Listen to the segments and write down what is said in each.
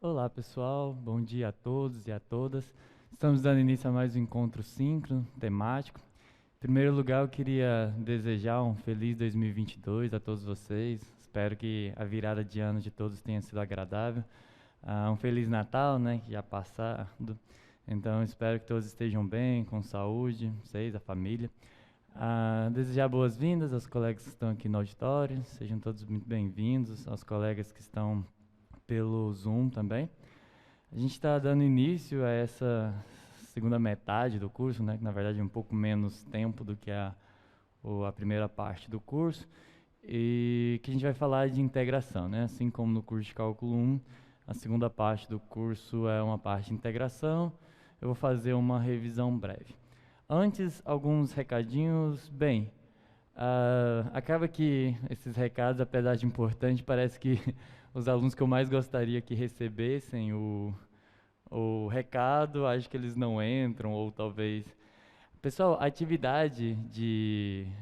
Olá pessoal, bom dia a todos e a todas. Estamos dando início a mais um encontro síncrono, temático. Em primeiro lugar, eu queria desejar um feliz 2022 a todos vocês. Espero que a virada de ano de todos tenha sido agradável. Um feliz Natal, né, que já passado. Então, espero que todos estejam bem, com saúde, vocês, a família. Desejar boas-vindas aos colegas que estão aqui no auditório. Sejam todos muito bem-vindos, aos colegas que estão pelo Zoom também. A gente está dando início a essa segunda metade do curso, né, que na verdade é um pouco menos tempo do que a primeira parte do curso, e que a gente vai falar de integração, né? Assim como no curso de Cálculo 1, a segunda parte do curso é uma parte de integração. Eu vou fazer uma revisão breve. Antes, alguns recadinhos. Bem, acaba que esses recados, apesar de importante, parece que os alunos que eu mais gostaria que recebessem o recado, acho que eles não entram, ou talvez... Pessoal, a atividade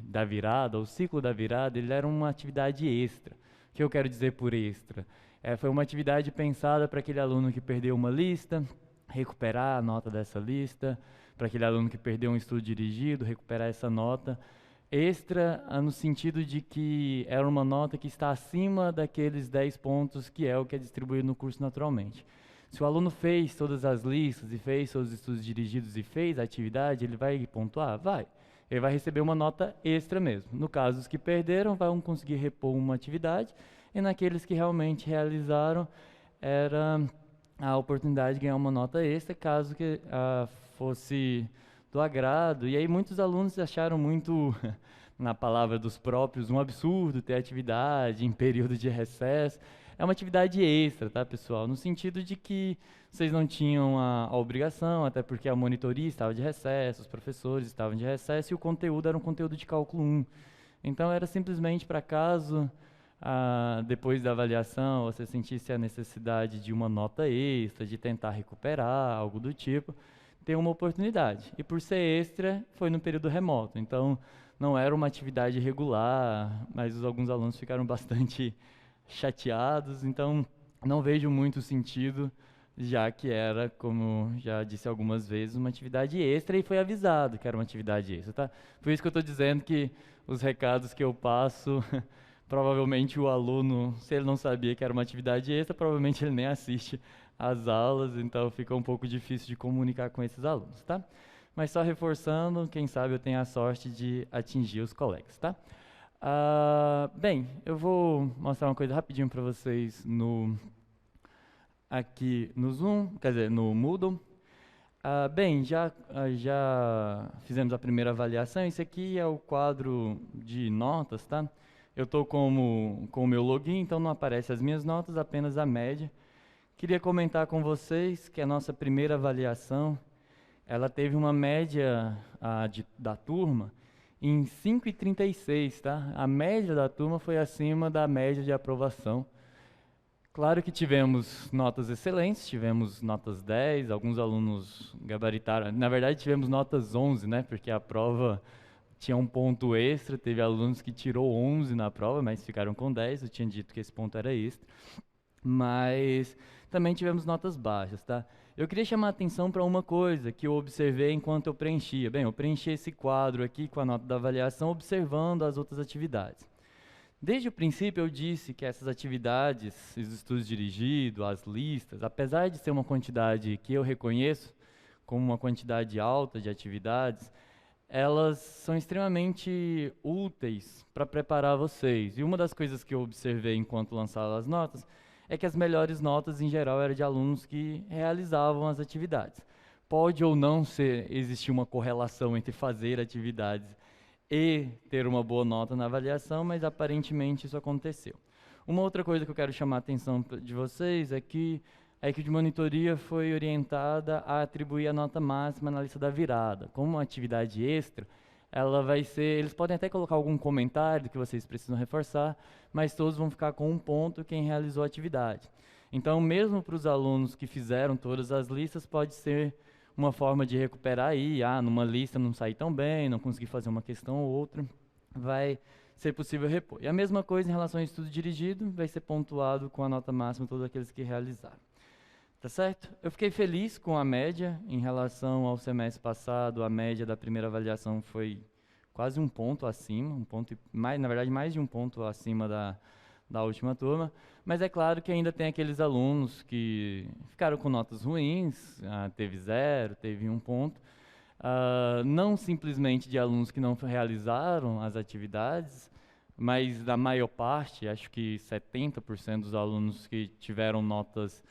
da virada, o ciclo da virada, ele era uma atividade extra. O que eu quero dizer por extra? Foi uma atividade pensada para aquele aluno que perdeu uma lista, recuperar a nota dessa lista, para aquele aluno que perdeu um estudo dirigido, recuperar essa nota. Extra no sentido de que era uma nota que está acima daqueles 10 pontos que é o que é distribuído no curso naturalmente. Se o aluno fez todas as listas e fez seus estudos dirigidos e fez a atividade, ele vai pontuar? Vai. Ele vai receber uma nota extra mesmo. No caso, os que perderam vão conseguir repor uma atividade, e naqueles que realmente realizaram, era a oportunidade de ganhar uma nota extra, caso que fosse do agrado. E aí muitos alunos acharam muito, na palavra dos próprios, um absurdo ter atividade em período de recesso. É uma atividade extra, tá, pessoal? No sentido de que vocês não tinham a obrigação, até porque a monitoria estava de recesso, os professores estavam de recesso, e o conteúdo era um conteúdo de cálculo 1. Então era simplesmente para caso, depois da avaliação, você sentisse a necessidade de uma nota extra, de tentar recuperar, algo do tipo, ter uma oportunidade. E por ser extra, foi no período remoto. Então não era uma atividade regular, mas alguns alunos ficaram bastante chateados, então não vejo muito sentido, já que era, como já disse algumas vezes, uma atividade extra, e foi avisado que era uma atividade extra, tá? Por isso que eu estou dizendo que os recados que eu passo, provavelmente o aluno, se ele não sabia que era uma atividade extra, provavelmente ele nem assiste às aulas, então fica um pouco difícil de comunicar com esses alunos, tá? Mas só reforçando, quem sabe eu tenho a sorte de atingir os colegas, tá? Bem, eu vou mostrar uma coisa rapidinho para vocês aqui no Zoom, quer dizer, no Moodle. Bem, já fizemos a primeira avaliação. Esse aqui é o quadro de notas, tá? Eu estou com o meu login, então não aparece as minhas notas, apenas a média. Queria comentar com vocês que a nossa primeira avaliação, ela teve uma média da turma em 5,36, tá? A média da turma foi acima da média de aprovação. Claro que tivemos notas excelentes, tivemos notas 10, alguns alunos gabaritaram, na verdade tivemos notas 11, né? Porque a prova tinha um ponto extra, teve alunos que tirou 11 na prova, mas ficaram com 10, eu tinha dito que esse ponto era extra. Mas também tivemos notas baixas, tá? Eu queria chamar a atenção para uma coisa que eu observei enquanto eu preenchia. Bem, eu preenchi esse quadro aqui com a nota da avaliação, observando as outras atividades. Desde o princípio eu disse que essas atividades, os estudos dirigidos, as listas, apesar de ser uma quantidade que eu reconheço como uma quantidade alta de atividades, elas são extremamente úteis para preparar vocês. E uma das coisas que eu observei enquanto lançava as notas é que as melhores notas, em geral, eram de alunos que realizavam as atividades. Pode ou não existir uma correlação entre fazer atividades e ter uma boa nota na avaliação, mas aparentemente isso aconteceu. Uma outra coisa que eu quero chamar a atenção de vocês é que a equipe de monitoria foi orientada a atribuir a nota máxima na lista da virada. Como uma atividade extra, ela vai ser... Eles podem até colocar algum comentário que vocês precisam reforçar, mas todos vão ficar com um ponto quem realizou a atividade. Então, mesmo para os alunos que fizeram todas as listas, pode ser uma forma de recuperar aí. Numa lista não saí tão bem, não consegui fazer uma questão ou outra, vai ser possível repor. E a mesma coisa em relação ao estudo dirigido, vai ser pontuado com a nota máxima todos aqueles que realizaram. Tá certo? Eu fiquei feliz com a média em relação ao semestre passado. A média da primeira avaliação foi quase um ponto acima, um ponto mais, na verdade, mais de um ponto acima da última turma. Mas é claro que ainda tem aqueles alunos que ficaram com notas ruins, teve 0, teve 1 ponto. Não simplesmente de alunos que não realizaram as atividades, mas da maior parte, acho que 70% dos alunos que tiveram notas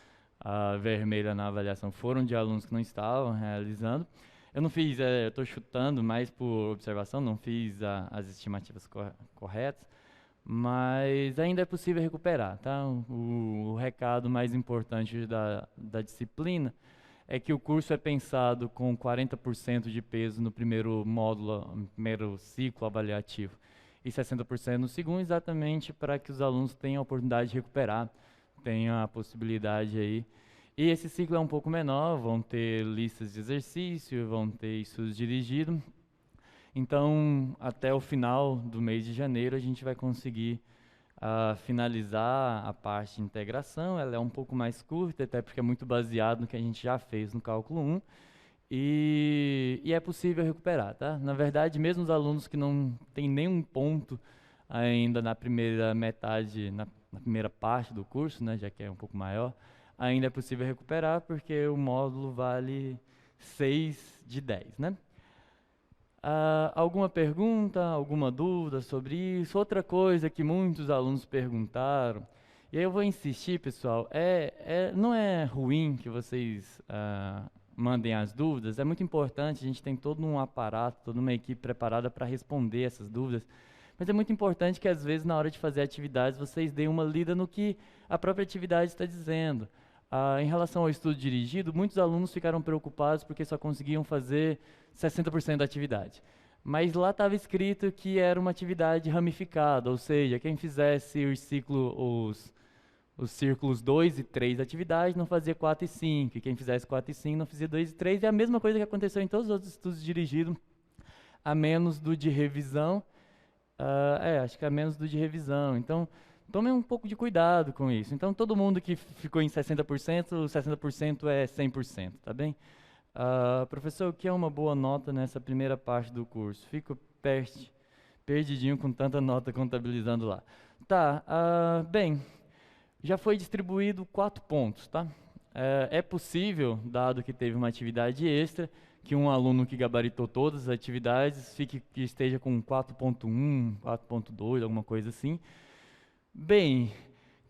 vermelha na avaliação foram de alunos que não estavam realizando. Eu não fiz, eu estou chutando mais por observação, não fiz as estimativas corretas, mas ainda é possível recuperar, tá? O recado mais importante da disciplina é que o curso é pensado com 40% de peso no primeiro módulo, no primeiro ciclo avaliativo, e 60% no segundo, exatamente para que os alunos tenham a oportunidade de recuperar, tenham a possibilidade aí. E esse ciclo é um pouco menor, vão ter listas de exercício, vão ter estudos dirigidos. Então, até o final do mês de janeiro, a gente vai conseguir finalizar a parte de integração. Ela é um pouco mais curta, até porque é muito baseado no que a gente já fez no cálculo 1. E é possível recuperar, tá? Na verdade, mesmo os alunos que não têm nenhum ponto ainda na primeira metade, na primeira parte do curso, né, já que é um pouco maior, ainda é possível recuperar, porque o módulo vale 6 de 10, né? Alguma pergunta, alguma dúvida sobre isso? Outra coisa que muitos alunos perguntaram, e aí eu vou insistir, pessoal, não é ruim que vocês mandem as dúvidas, é muito importante, a gente tem todo um aparato, toda uma equipe preparada para responder essas dúvidas, mas é muito importante que às vezes na hora de fazer atividades vocês deem uma lida no que a própria atividade está dizendo. Em relação ao estudo dirigido, muitos alunos ficaram preocupados porque só conseguiam fazer 60% da atividade. Mas lá estava escrito que era uma atividade ramificada, ou seja, quem fizesse os círculos 2 e 3 da atividade não fazia 4 e 5, e quem fizesse 4 e 5 não fazia 2 e 3, e a mesma coisa que aconteceu em todos os outros estudos dirigidos, a menos do de revisão. Acho que a menos do de revisão. Então, tomem um pouco de cuidado com isso. Então, todo mundo que ficou em 60%, 60% é 100%, tá bem? Professor, o que é uma boa nota nessa primeira parte do curso? Fico perdidinho com tanta nota contabilizando lá. Tá, bem, já foi distribuído 4 pontos, tá? É possível, dado que teve uma atividade extra, que um aluno que gabaritou todas as atividades que esteja com 4.1, 4.2, alguma coisa assim. Bem,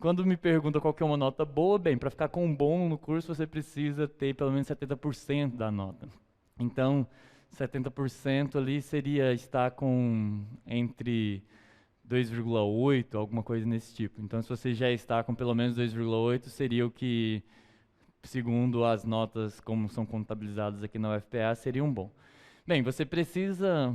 quando me pergunta qual que é uma nota boa, bem, para ficar com um bom no curso você precisa ter pelo menos 70% da nota. Então, 70% ali seria estar com entre 2,8, alguma coisa nesse tipo. Então, se você já está com pelo menos 2,8, seria o que, segundo as notas como são contabilizadas aqui na UFPA, seria um bom. Bem, você precisa,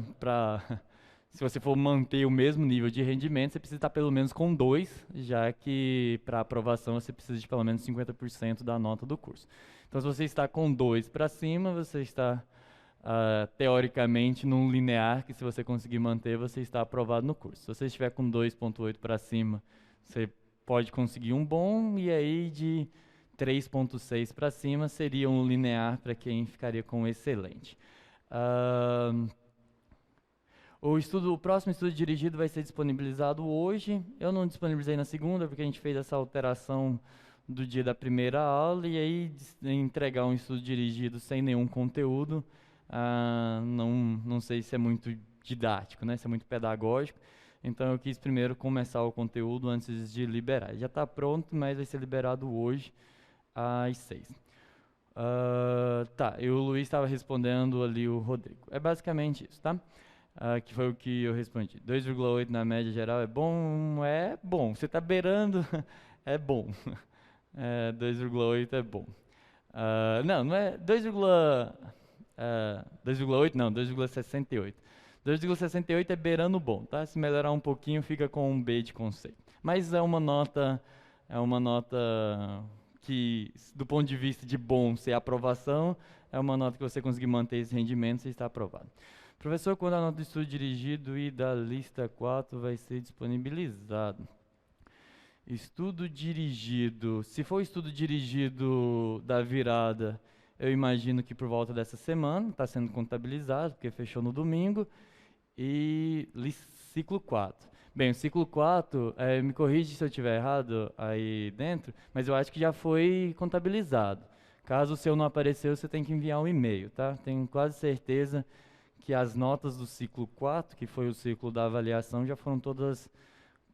se você for manter o mesmo nível de rendimento, você precisa estar pelo menos com 2, já que para aprovação você precisa de pelo menos 50% da nota do curso. Então, se você está com 2 para cima, você está, teoricamente, num linear que se você conseguir manter, você está aprovado no curso. Se você estiver com 2,8 para cima, você pode conseguir um bom, e aí de 3,6 para cima seria um linear para quem ficaria com excelente. O próximo estudo dirigido vai ser disponibilizado hoje. Eu não disponibilizei na segunda, porque a gente fez essa alteração do dia da primeira aula, e aí entregar um estudo dirigido sem nenhum conteúdo, não sei se é muito didático, né? Se é muito pedagógico. Então eu quis primeiro começar o conteúdo antes de liberar. Já está pronto, mas vai ser liberado hoje às 6. Tá, e o Luiz estava respondendo ali o Rodrigo. É basicamente isso, tá? Que foi o que eu respondi. 2,8 na média geral é bom? É bom. Você está beirando, é bom. 2,8 é bom. Não é 2,8 não, 2,68. 2,68 é beirando bom, tá? Se melhorar um pouquinho, fica com um B de conceito. Mas é uma nota que, do ponto de vista de bom ser aprovação, é uma nota que você conseguir manter esse rendimento, você está aprovado. Professor, quando a nota do estudo dirigido e da lista 4 vai ser disponibilizado? Estudo dirigido. Se for estudo dirigido da virada, eu imagino que por volta dessa semana está sendo contabilizado, porque fechou no domingo. E ciclo 4. Bem, o ciclo 4, me corrige se eu estiver errado aí dentro, mas eu acho que já foi contabilizado. Caso o seu não apareceu, você tem que enviar um e-mail, tá? Tenho quase certeza que as notas do ciclo 4, que foi o ciclo da avaliação, já foram todas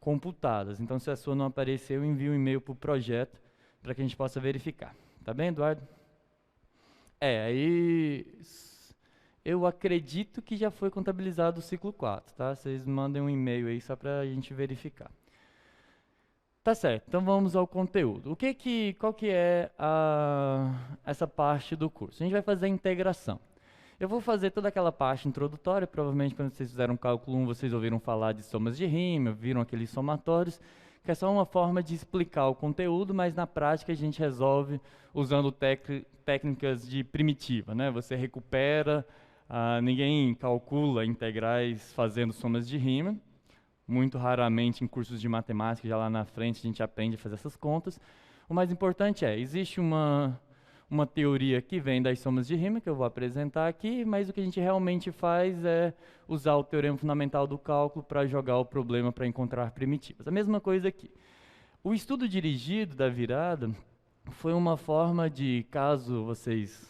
computadas. Então, se a sua não apareceu, envie um e-mail para o projeto para que a gente possa verificar. Tá bem, Eduardo? Aí eu acredito que já foi contabilizado o ciclo 4, tá? Vocês mandem um e-mail aí só para a gente verificar. Tá certo, então vamos ao conteúdo. Qual que é essa parte do curso? A gente vai fazer a integração. Eu vou fazer toda aquela parte introdutória, provavelmente quando vocês fizeram cálculo 1, vocês ouviram falar de somas de rima, viram aqueles somatórios, que é só uma forma de explicar o conteúdo, mas na prática a gente resolve usando técnicas de primitiva, né? Você recupera, ninguém calcula integrais fazendo somas de rima, muito raramente em cursos de matemática, já lá na frente a gente aprende a fazer essas contas. O mais importante existe uma teoria que vem das somas de rima, que eu vou apresentar aqui, mas o que a gente realmente faz é usar o teorema fundamental do cálculo para jogar o problema para encontrar primitivas. A mesma coisa aqui. O estudo dirigido da virada foi uma forma de, caso vocês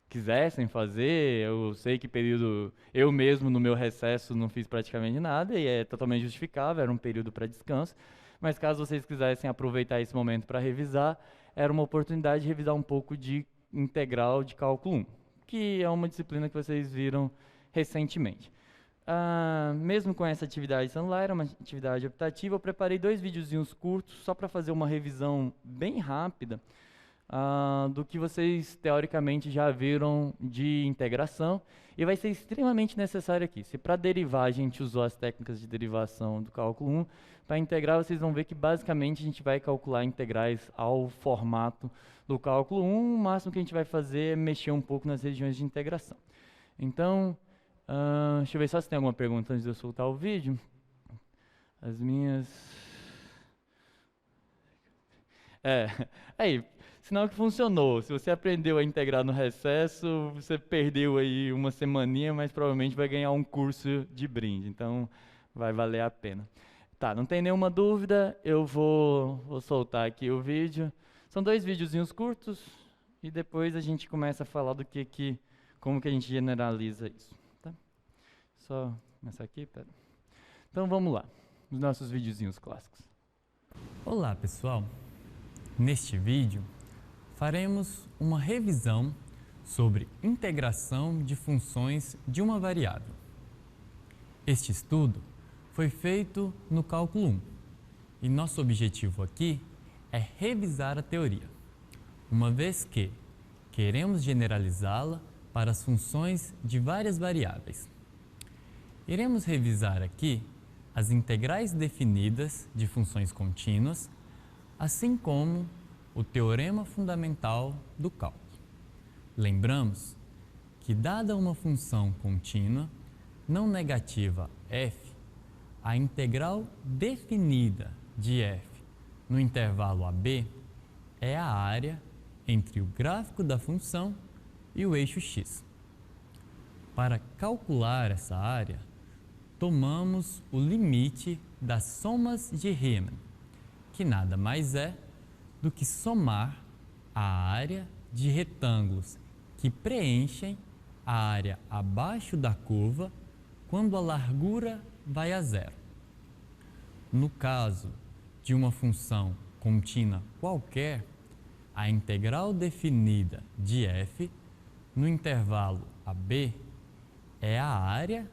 quisessem fazer, eu sei que período, eu mesmo no meu recesso não fiz praticamente nada e é totalmente justificável, era um período para descanso, mas caso vocês quisessem aproveitar esse momento para revisar, era uma oportunidade de revisar um pouco de integral de cálculo 1, que é uma disciplina que vocês viram recentemente. Mesmo com essa atividade celular, era uma atividade optativa, eu preparei 2 videozinhos curtos só para fazer uma revisão bem rápida do que vocês teoricamente já viram de integração, e vai ser extremamente necessário aqui. Se para derivar a gente usou as técnicas de derivação do cálculo 1, para integrar vocês vão ver que basicamente a gente vai calcular integrais ao formato do cálculo 1, o máximo que a gente vai fazer é mexer um pouco nas regiões de integração. Então, deixa eu ver só se tem alguma pergunta antes de eu soltar o vídeo. As minhas... aí, sinal que funcionou. Se você aprendeu a integrar no recesso, você perdeu aí uma semaninha, mas provavelmente vai ganhar um curso de brinde, então vai valer a pena. Tá, não tem nenhuma dúvida, eu vou soltar aqui o vídeo. São 2 videozinhos curtos e depois a gente começa a falar do como que a gente generaliza isso. Tá? Só começar aqui, pera. Então vamos lá, os nossos videozinhos clássicos. Olá pessoal, neste vídeo faremos uma revisão sobre integração de funções de uma variável. Este estudo foi feito no cálculo 1 e nosso objetivo aqui é revisar a teoria, uma vez que queremos generalizá-la para as funções de várias variáveis. Iremos revisar aqui as integrais definidas de funções contínuas, assim como o teorema fundamental do cálculo. Lembramos que, dada uma função contínua não negativa f, a integral definida de f no intervalo AB é a área entre o gráfico da função e o eixo x. Para calcular essa área, tomamos o limite das somas de Riemann, que nada mais é do que somar a área de retângulos que preenchem a área abaixo da curva quando a largura vai a zero. No caso de uma função contínua qualquer, a integral definida de f no intervalo AB é a área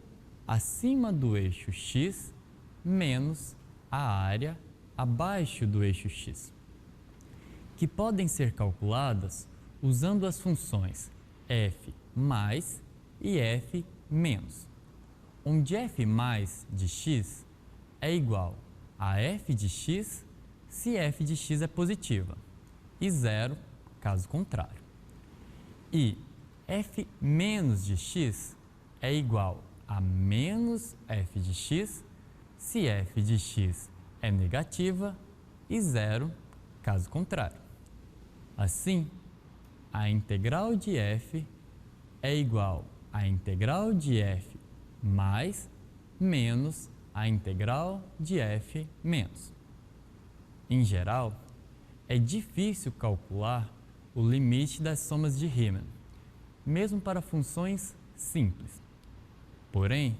acima do eixo x menos a área abaixo do eixo x, que podem ser calculadas usando as funções f mais e f menos, onde f mais de x é igual a f de x se f de x é positiva e zero caso contrário. E f menos de x é igual a menos f de x se f de x é negativa e 0, caso contrário. Assim, a integral de f é igual à integral de f mais menos a integral de f menos. Em geral, é difícil calcular o limite das somas de Riemann, mesmo para funções simples. Porém,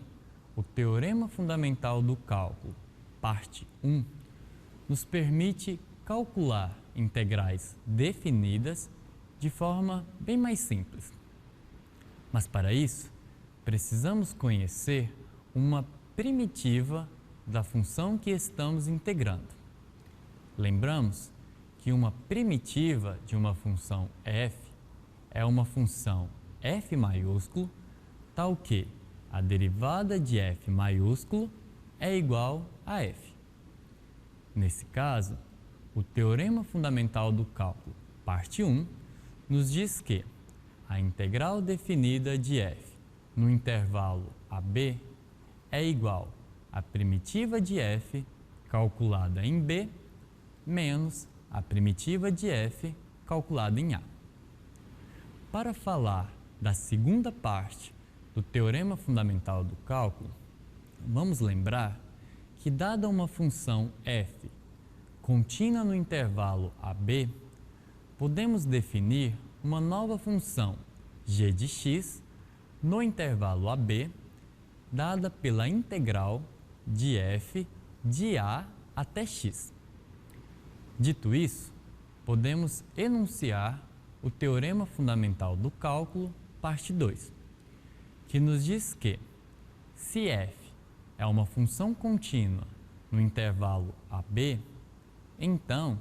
o Teorema Fundamental do Cálculo, parte 1, nos permite calcular integrais definidas de forma bem mais simples. Mas para isso, precisamos conhecer uma primitiva da função que estamos integrando. Lembramos que uma primitiva de uma função f é uma função f maiúsculo, tal que a derivada de f maiúsculo é igual a f. Nesse caso, o Teorema Fundamental do Cálculo, parte 1, nos diz que a integral definida de f no intervalo AB é igual à primitiva de f calculada em B menos a primitiva de f calculada em A. Para falar da segunda parte do Teorema Fundamental do Cálculo, vamos lembrar que, dada uma função f contínua no intervalo AB, podemos definir uma nova função g de x no intervalo AB, dada pela integral de f de A até x. Dito isso, podemos enunciar o Teorema Fundamental do Cálculo, parte 2, que nos diz que, se f é uma função contínua no intervalo AB, então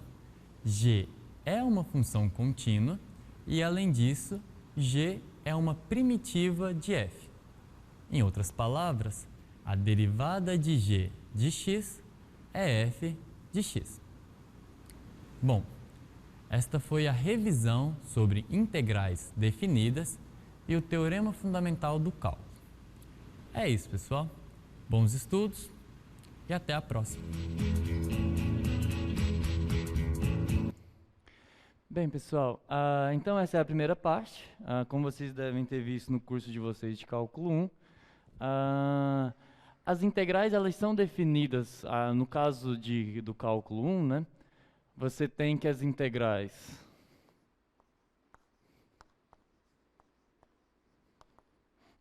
g é uma função contínua e, além disso, g é uma primitiva de f. Em outras palavras, a derivada de g de x é f de x. Bom, esta foi a revisão sobre integrais definidas e o Teorema Fundamental do Cálculo. É isso, pessoal. Bons estudos e até a próxima. Bem, pessoal, então essa é a primeira parte. Como vocês devem ter visto no curso de vocês de Cálculo 1, as integrais elas são definidas, no caso do Cálculo 1, né? Você tem que as integrais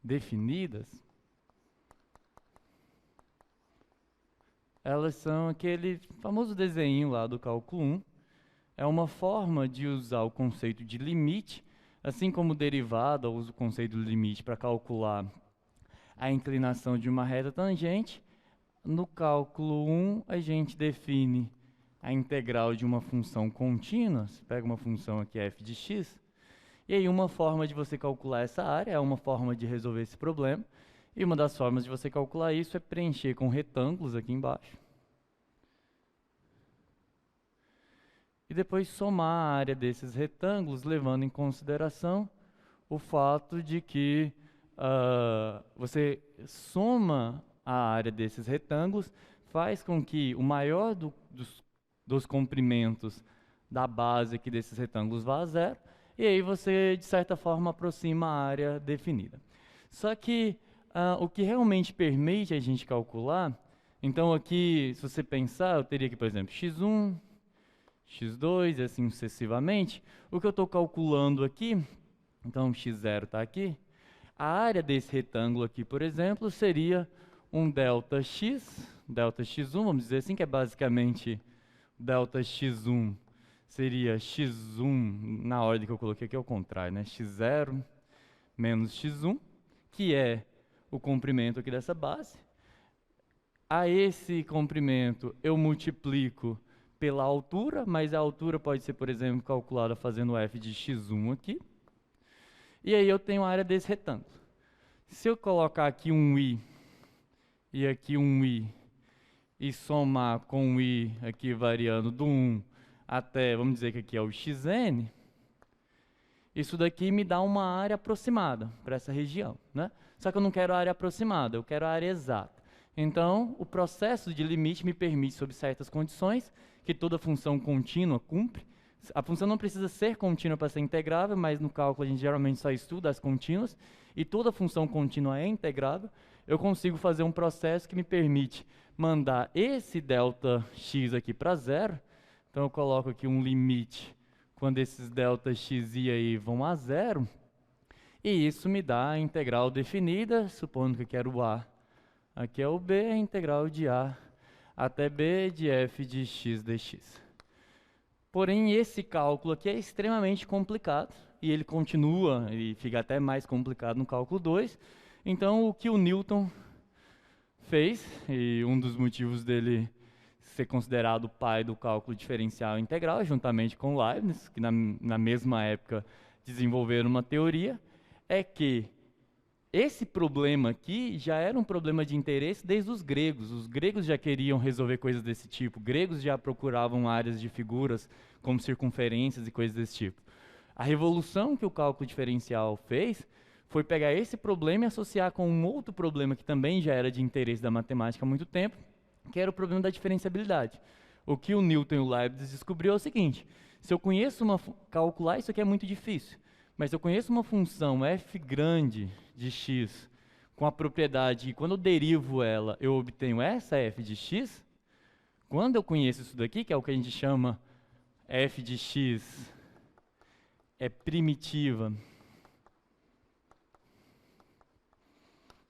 definidas, elas são aquele famoso desenho lá do Cálculo 1. É uma forma de usar o conceito de limite, assim como derivada usa o conceito do limite para calcular a inclinação de uma reta tangente. No Cálculo 1, a gente define a integral de uma função contínua. Você pega uma função aqui, f de x, e aí uma forma de você calcular essa área é uma forma de resolver esse problema, e uma das formas de você calcular isso é preencher com retângulos aqui embaixo. E depois somar a área desses retângulos, levando em consideração o fato de que você soma a área desses retângulos, faz com que o maior dos comprimentos da base aqui desses retângulos vá a zero, e aí você, de certa forma, aproxima a área definida. Só que o que realmente permite a gente calcular, então aqui, se você pensar, eu teria aqui, por exemplo, x1, x2 e assim sucessivamente. O que eu estou calculando aqui, então x0 está aqui, a área desse retângulo aqui, por exemplo, seria um ΔX, ΔX1, vamos dizer assim, que é basicamente ΔX1 seria x1, na ordem que eu coloquei aqui ao contrário, né? x0 menos x1, que é o comprimento aqui dessa base. A esse comprimento eu multiplico pela altura, mas a altura pode ser, por exemplo, calculada fazendo f de x1 aqui. E aí eu tenho a área desse retângulo. Se eu colocar aqui um i e aqui um i, e somar com o i aqui variando do 1 até, vamos dizer que aqui é o xn, isso daqui me dá uma área aproximada para essa região, né? Só que eu não quero a área aproximada, eu quero a área exata. Então, o processo de limite me permite, sob certas condições, que toda função contínua cumpre. A função não precisa ser contínua para ser integrável, mas no cálculo a gente geralmente só estuda as contínuas, e toda função contínua é integrável. Eu consigo fazer um processo que me permite mandar esse ΔX aqui para zero. Então eu coloco aqui um limite quando esses ΔX e aí vão a zero. E isso me dá a integral definida, supondo que eu quero o A. Aqui é o B, a integral de A até B de f de x dx. Porém, esse cálculo aqui é extremamente complicado, e ele continua, e fica até mais complicado no cálculo 2. Então, o que o Newton fez, e um dos motivos dele ser considerado o pai do cálculo diferencial integral, juntamente com Leibniz, que na mesma época desenvolveram uma teoria, é que esse problema aqui já era um problema de interesse desde os gregos. Os gregos já queriam resolver coisas desse tipo. Gregos já procuravam áreas de figuras como circunferências e coisas desse tipo. A revolução que o cálculo diferencial fez foi pegar esse problema e associar com um outro problema que também já era de interesse da matemática há muito tempo, que era o problema da diferenciabilidade. O que o Newton e o Leibniz descobriu é o seguinte: se eu conheço calcular isso aqui é muito difícil. Mas se eu conheço uma função f grande de x com a propriedade que quando eu derivo ela, eu obtenho essa f de x, quando eu conheço isso daqui, que é o que a gente chama f de x é primitiva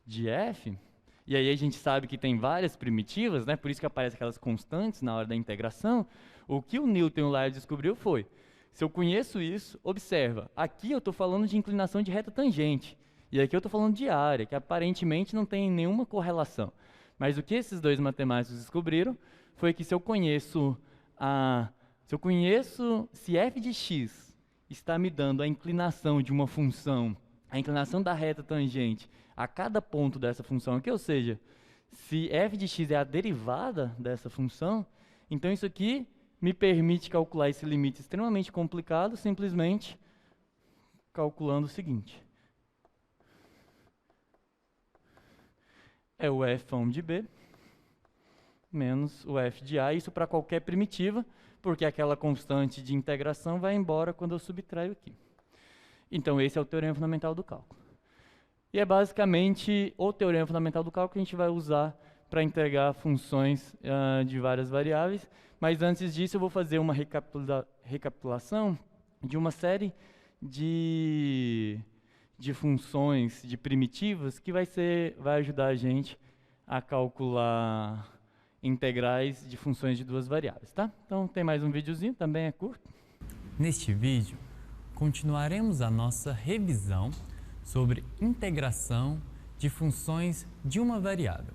de f, e aí a gente sabe que tem várias primitivas, né? Por isso que aparecem aquelas constantes na hora da integração. O que o Newton e o Leibniz descobriu foi: se eu conheço isso, observa, aqui eu estou falando de inclinação de reta tangente, e aqui eu estou falando de área, que aparentemente não tem nenhuma correlação. Mas o que esses dois matemáticos descobriram foi que se eu conheço se f de x está me dando a inclinação de uma função, a inclinação da reta tangente a cada ponto dessa função aqui, ou seja, se f de x é a derivada dessa função, então isso aqui me permite calcular esse limite extremamente complicado, simplesmente calculando o seguinte: é o f de B menos o f de A, isso para qualquer primitiva, porque aquela constante de integração vai embora quando eu subtraio aqui. Então esse é o teorema fundamental do cálculo. E é basicamente o teorema fundamental do cálculo que a gente vai usar para integrar funções de várias variáveis. Mas antes disso eu vou fazer uma recapitulação de uma série de funções, de primitivas, que vai ajudar a gente a calcular integrais de funções de duas variáveis, tá? Então tem mais um videozinho, também é curto. Neste vídeo, continuaremos a nossa revisão sobre integração de funções de uma variável.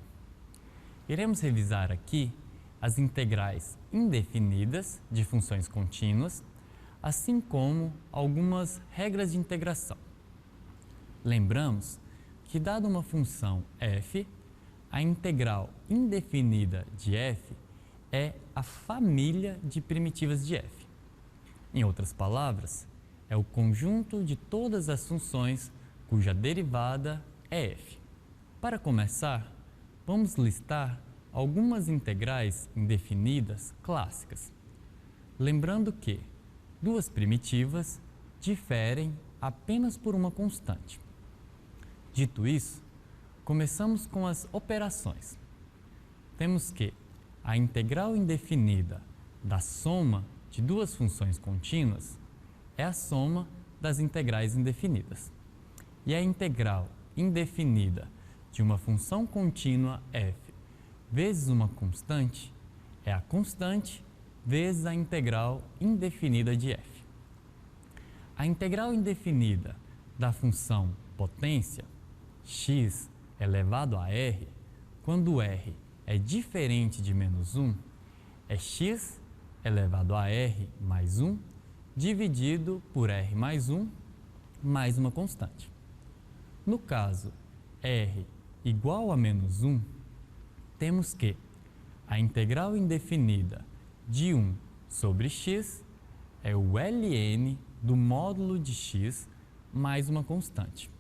Iremos revisar aqui as integrais indefinidas de funções contínuas, assim como algumas regras de integração. Lembramos que, dada uma função f, a integral indefinida de f é a família de primitivas de f. Em outras palavras, é o conjunto de todas as funções cuja derivada é f. Para começar, vamos listar algumas integrais indefinidas clássicas. Lembrando que duas primitivas diferem apenas por uma constante. Dito isso, começamos com as operações. Temos que a integral indefinida da soma de duas funções contínuas é a soma das integrais indefinidas. E a integral indefinida de uma função contínua f vezes uma constante é a constante vezes a integral indefinida de f. A integral indefinida da função potência, x elevado a r, quando r é diferente de menos 1, é x elevado a r mais 1 dividido por r mais 1 mais uma constante. No caso r igual a menos 1, temos que a integral indefinida de 1 sobre x é o ln do módulo de x mais uma constante.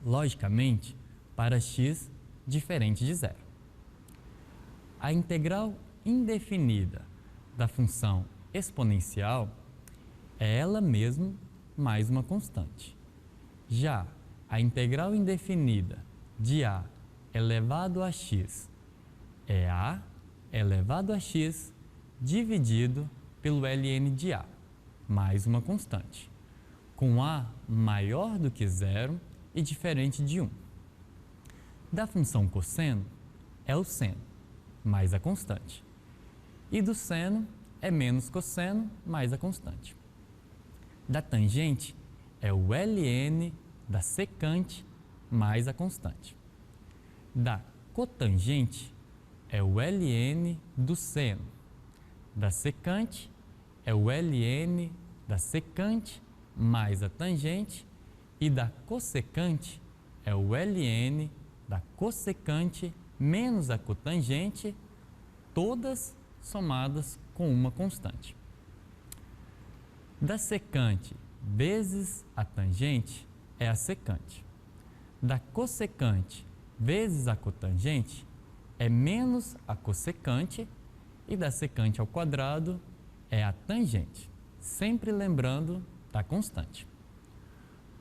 Logicamente, para x diferente de zero. A integral indefinida da função exponencial é ela mesma mais uma constante. Já a integral indefinida de a elevado a x é a elevado a x dividido pelo ln de a, mais uma constante, com a maior do que zero e diferente de 1. Da função cosseno é o seno, mais a constante. E do seno é menos cosseno, mais a constante. Da tangente é o ln da secante, mais a constante. Da cotangente é o ln do seno. Da secante é o ln da secante, mais a tangente. E da cossecante é o ln da cossecante menos a cotangente, todas somadas com uma constante. Da secante vezes a tangente é a secante. Da cossecante vezes a cotangente é menos a cossecante, e da secante ao quadrado é a tangente, sempre lembrando da constante.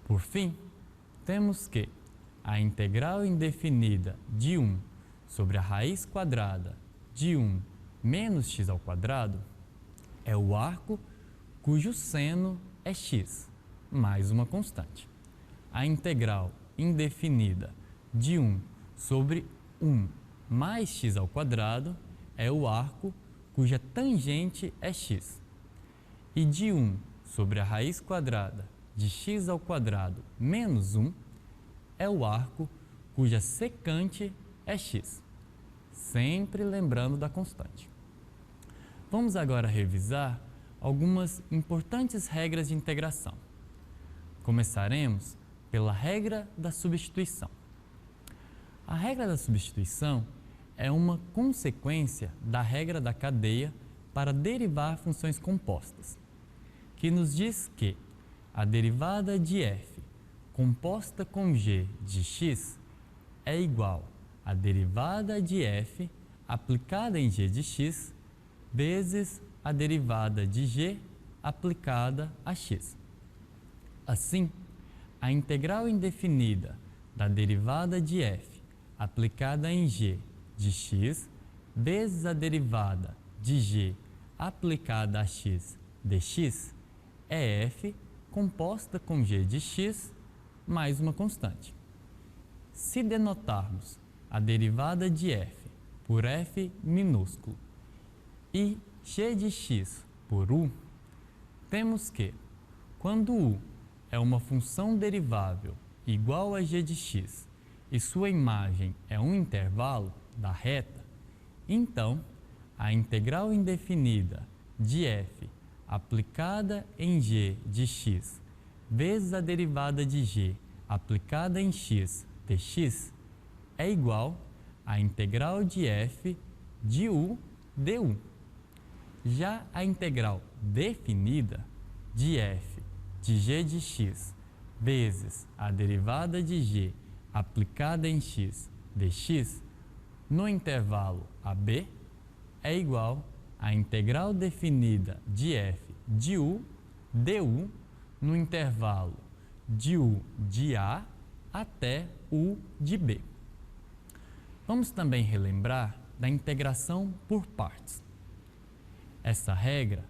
Por fim, temos que a integral indefinida de 1 sobre a raiz quadrada de 1 menos x ao quadrado é o arco cujo seno é x, mais uma constante. A integral indefinida de 1 sobre 1 mais x ao quadrado é o arco cuja tangente é x. E de 1 sobre a raiz quadrada de x ao quadrado menos 1 é o arco cuja secante é x, sempre lembrando da constante. Vamos agora revisar algumas importantes regras de integração. Começaremos pela regra da substituição. A regra da substituição é uma consequência da regra da cadeia para derivar funções compostas, que nos diz que a derivada de f composta com g de x é igual à derivada de f aplicada em g de x vezes a derivada de g aplicada a x. Assim, a integral indefinida da derivada de f aplicada em g de x vezes a derivada de g aplicada a x dx é f composta com g de x mais uma constante. Se denotarmos a derivada de f por f minúsculo e g de x por u, temos que, quando u é uma função derivável igual a g de x e sua imagem é um intervalo da reta, então a integral indefinida de f aplicada em g de x vezes a derivada de g aplicada em x dx é igual à integral de f de u du. Já a integral definida de f de g de x vezes a derivada de g aplicada em x dx no intervalo AB é igual à integral definida de f de u du no intervalo de u de A até u de B. Vamos também relembrar da integração por partes. Essa regra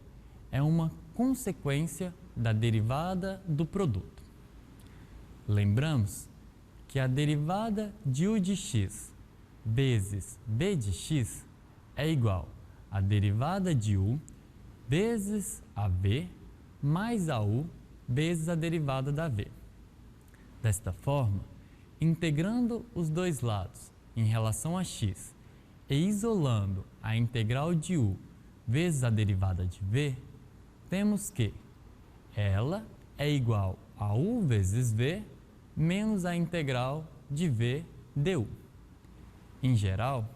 é uma consequência da derivada do produto. Lembramos que a derivada de u de x vezes b de x é igual à derivada de u vezes a v mais a u vezes a derivada da v. Desta forma, integrando os dois lados em relação a x e isolando a integral de u vezes a derivada de v, temos que ela é igual a u vezes v menos a integral de v du. Em geral,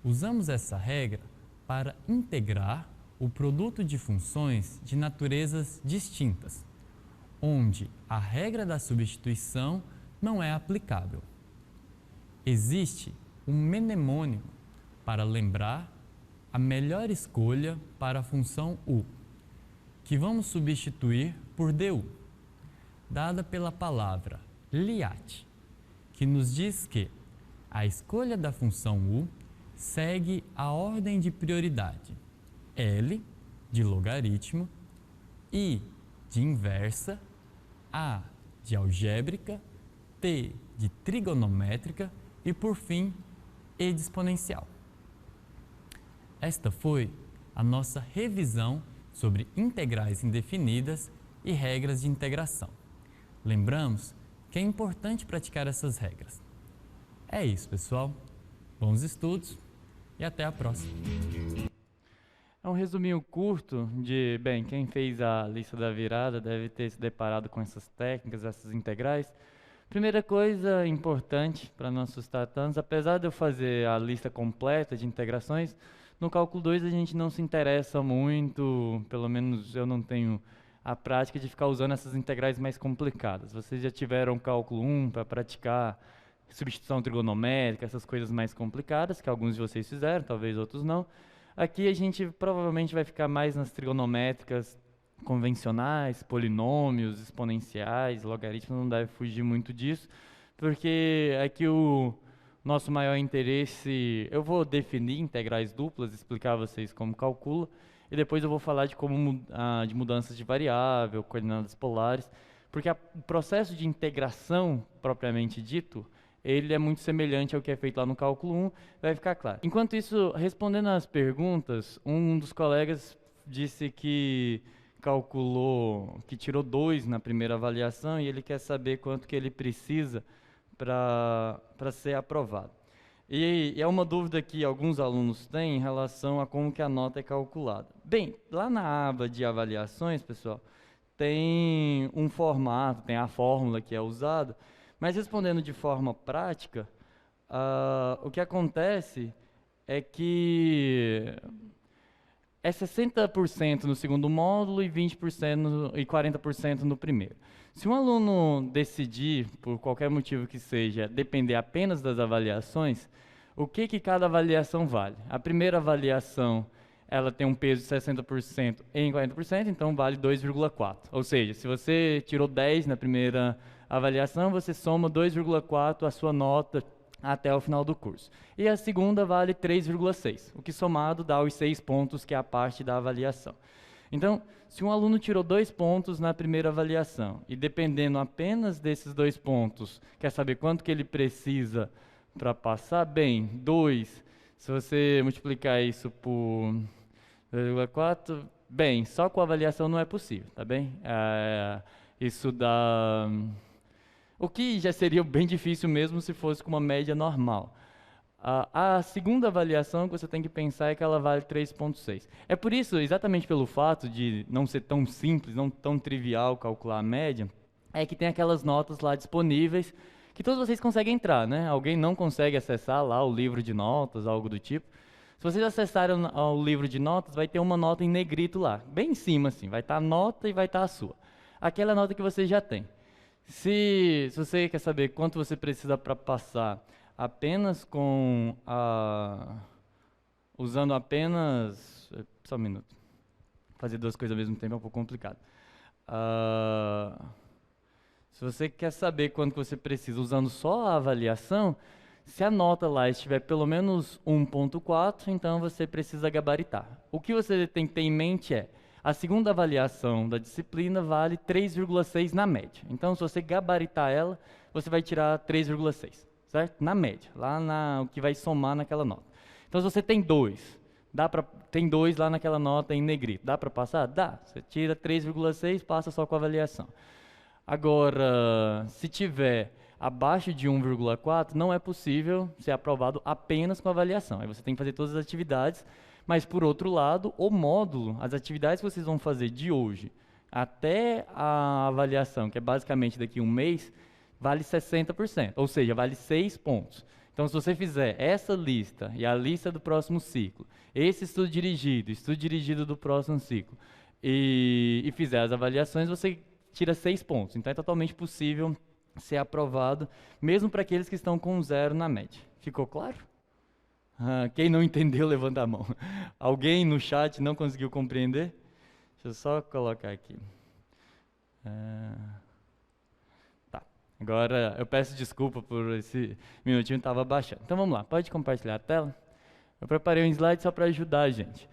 usamos essa regra para integrar o produto de funções de naturezas distintas, onde a regra da substituição não é aplicável. Existe um mnemônico para lembrar a a melhor escolha para a função u, que vamos substituir por du, dada pela palavra liat, que nos diz que a escolha da função u segue a ordem de prioridade L de logaritmo, I de inversa, A de algébrica, T de trigonométrica e, por fim, E de exponencial. Esta foi a nossa revisão sobre integrais indefinidas e regras de integração. Lembramos que é importante praticar essas regras. É isso, pessoal. Bons estudos e até a próxima. É um resuminho curto de, bem, quem fez a lista da virada deve ter se deparado com essas técnicas, essas integrais. Primeira coisa importante para não assustar tantos, apesar de eu fazer a lista completa de integrações, no cálculo 2 a gente não se interessa muito, pelo menos eu não tenho a prática de ficar usando essas integrais mais complicadas. Vocês já tiveram cálculo 1 para praticar substituição trigonométrica, essas coisas mais complicadas, que alguns de vocês fizeram, talvez outros não. Aqui a gente provavelmente vai ficar mais nas trigonométricas convencionais, polinômios, exponenciais, logaritmos, não deve fugir muito disso, porque aqui o nosso maior interesse, eu vou definir integrais duplas, explicar a vocês como calcula, e depois eu vou falar de como de mudanças de variável, coordenadas polares, porque o processo de integração propriamente dito, ele é muito semelhante ao que é feito lá no cálculo 1, vai ficar claro. Enquanto isso, respondendo às perguntas, um dos colegas disse que calculou, que tirou 2 na primeira avaliação e ele quer saber quanto que ele precisa para ser aprovado. E é uma dúvida que alguns alunos têm em relação a como que a nota é calculada. Bem, lá na aba de avaliações, pessoal, tem um formato, tem a fórmula que é usada, mas respondendo de forma prática, o que acontece é que é 60% no segundo módulo e 20% e 40% no primeiro. Se um aluno decidir, por qualquer motivo que seja, depender apenas das avaliações, o que cada avaliação vale? A primeira avaliação, ela tem um peso de 60% em 40%, então vale 2,4. Ou seja, se você tirou 10 na primeira avaliação, você soma 2,4 a sua nota até o final do curso. E a segunda vale 3,6, o que somado dá os 6 pontos, que é a parte da avaliação. Então, se um aluno tirou 2 pontos na primeira avaliação e dependendo apenas desses 2 pontos, quer saber quanto que ele precisa para passar? Bem, 2, se você multiplicar isso por 2,4, bem, só com a avaliação não é possível, tá bem? Isso dá... O que já seria bem difícil mesmo se fosse com uma média normal. A segunda avaliação que você tem que pensar é que ela vale 3,6. É por isso, exatamente pelo fato de não ser tão simples, não tão trivial calcular a média, é que tem aquelas notas lá disponíveis que todos vocês conseguem entrar, né? Alguém não consegue acessar lá o livro de notas, algo do tipo. Se vocês acessarem o livro de notas, vai ter uma nota em negrito lá, bem em cima assim, vai estar a nota e vai estar a sua. Aquela nota que você já tem. Se você quer saber quanto você precisa para passar apenas com usando apenas... Só um minuto. Fazer 2 coisas ao mesmo tempo é um pouco complicado. Se você quer saber quanto você precisa usando só a avaliação, se a nota lá estiver pelo menos 1,4, então você precisa gabaritar. O que você tem que ter em mente é, a segunda avaliação da disciplina vale 3,6 na média. Então, se você gabaritar ela, você vai tirar 3,6, certo? Na média, lá o que vai somar naquela nota. Então, se você tem 2, tem 2 lá naquela nota em negrito, dá para passar? Dá. Você tira 3,6, passa só com a avaliação. Agora, se tiver abaixo de 1,4, não é possível ser aprovado apenas com a avaliação. Aí você tem que fazer todas as atividades. Mas, por outro lado, o módulo, as atividades que vocês vão fazer de hoje até a avaliação, que é basicamente daqui a um mês, vale 60%, ou seja, vale 6 pontos. Então, se você fizer essa lista e a lista do próximo ciclo, esse estudo dirigido do próximo ciclo, e fizer as avaliações, você tira 6 pontos. Então, é totalmente possível ser aprovado, mesmo para aqueles que estão com 0 na média. Ficou claro? Quem não entendeu, levanta a mão. Alguém no chat não conseguiu compreender? Deixa eu só colocar aqui. Tá. Agora eu peço desculpa por esse minutinho, estava baixando. Então vamos lá, pode compartilhar a tela? Eu preparei um slide só para ajudar a gente.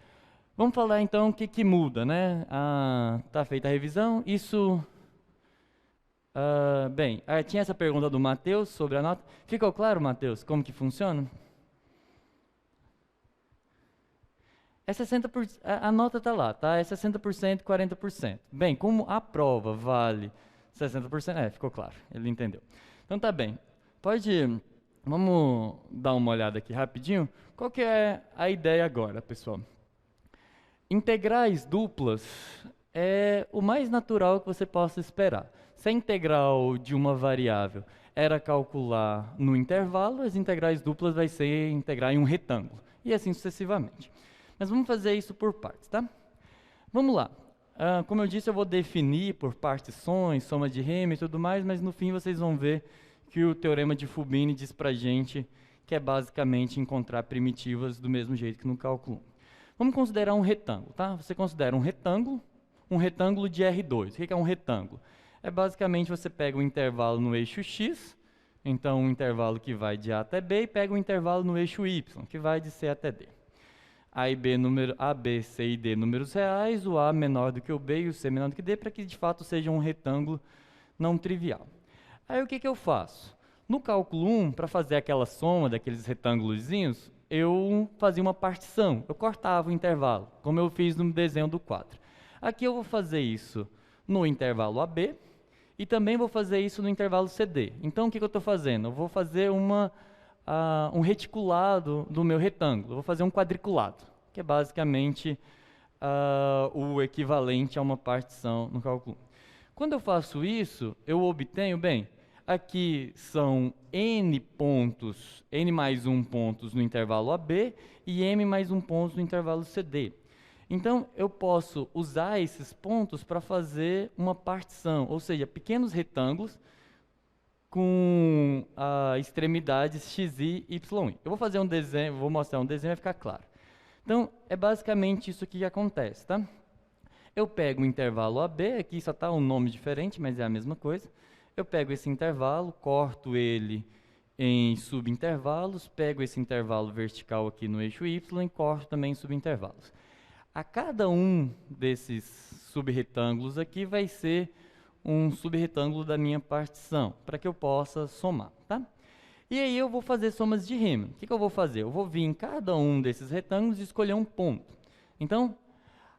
Vamos falar então o que muda, né? Tá feita a revisão. Isso... bem, tinha essa pergunta do Matheus sobre a nota. Ficou claro, Matheus, como que funciona? É 60%, a nota está lá, tá? É 60% e 40%. Bem, como a prova vale 60%, ficou claro, ele entendeu. Então tá bem, vamos dar uma olhada aqui rapidinho. Qual que é a ideia agora, pessoal? Integrais duplas é o mais natural que você possa esperar. Se a integral de uma variável era calcular no intervalo, as integrais duplas vai ser integrar em um retângulo, e assim sucessivamente. Mas vamos fazer isso por partes, tá? Vamos lá. Como eu disse, eu vou definir por partições, soma de Riemann e tudo mais, mas no fim vocês vão ver que o teorema de Fubini diz pra gente que é basicamente encontrar primitivas do mesmo jeito que no cálculo 1. Vamos considerar um retângulo, tá? Você considera um retângulo de R2. O que é um retângulo? É basicamente você pega um intervalo no eixo X, então um intervalo que vai de A até B, e pega um intervalo no eixo Y, que vai de C até D. A, B, C e D números reais, o A menor do que o B e o C menor do que D, para que de fato seja um retângulo não trivial. Aí o que eu faço? No cálculo 1, para fazer aquela soma daqueles retângulozinhos, eu fazia uma partição, eu cortava o intervalo, como eu fiz no desenho do quadro. Aqui eu vou fazer isso no intervalo AB e também vou fazer isso no intervalo CD. Então o que eu estou fazendo? Eu vou fazer um reticulado do meu retângulo, eu vou fazer um quadriculado, que é basicamente o equivalente a uma partição no cálculo 1. Quando eu faço isso, eu obtenho, bem, aqui são n pontos, n mais 1 pontos no intervalo AB e m mais 1 pontos no intervalo CD. Então, eu posso usar esses pontos para fazer uma partição, ou seja, pequenos retângulos com extremidades x, y, y. Eu vou fazer um desenho, vou mostrar um desenho, vai ficar claro. Então, é basicamente isso que acontece, tá? Eu pego o intervalo AB, aqui só está um nome diferente, mas é a mesma coisa. Eu pego esse intervalo, corto ele em subintervalos, pego esse intervalo vertical aqui no eixo Y e corto também em subintervalos. A cada um desses subretângulos aqui vai ser um subretângulo da minha partição, para que eu possa somar, tá? E aí eu vou fazer somas de Riemann. O que eu vou fazer? Eu vou vir em cada um desses retângulos e escolher um ponto. Então,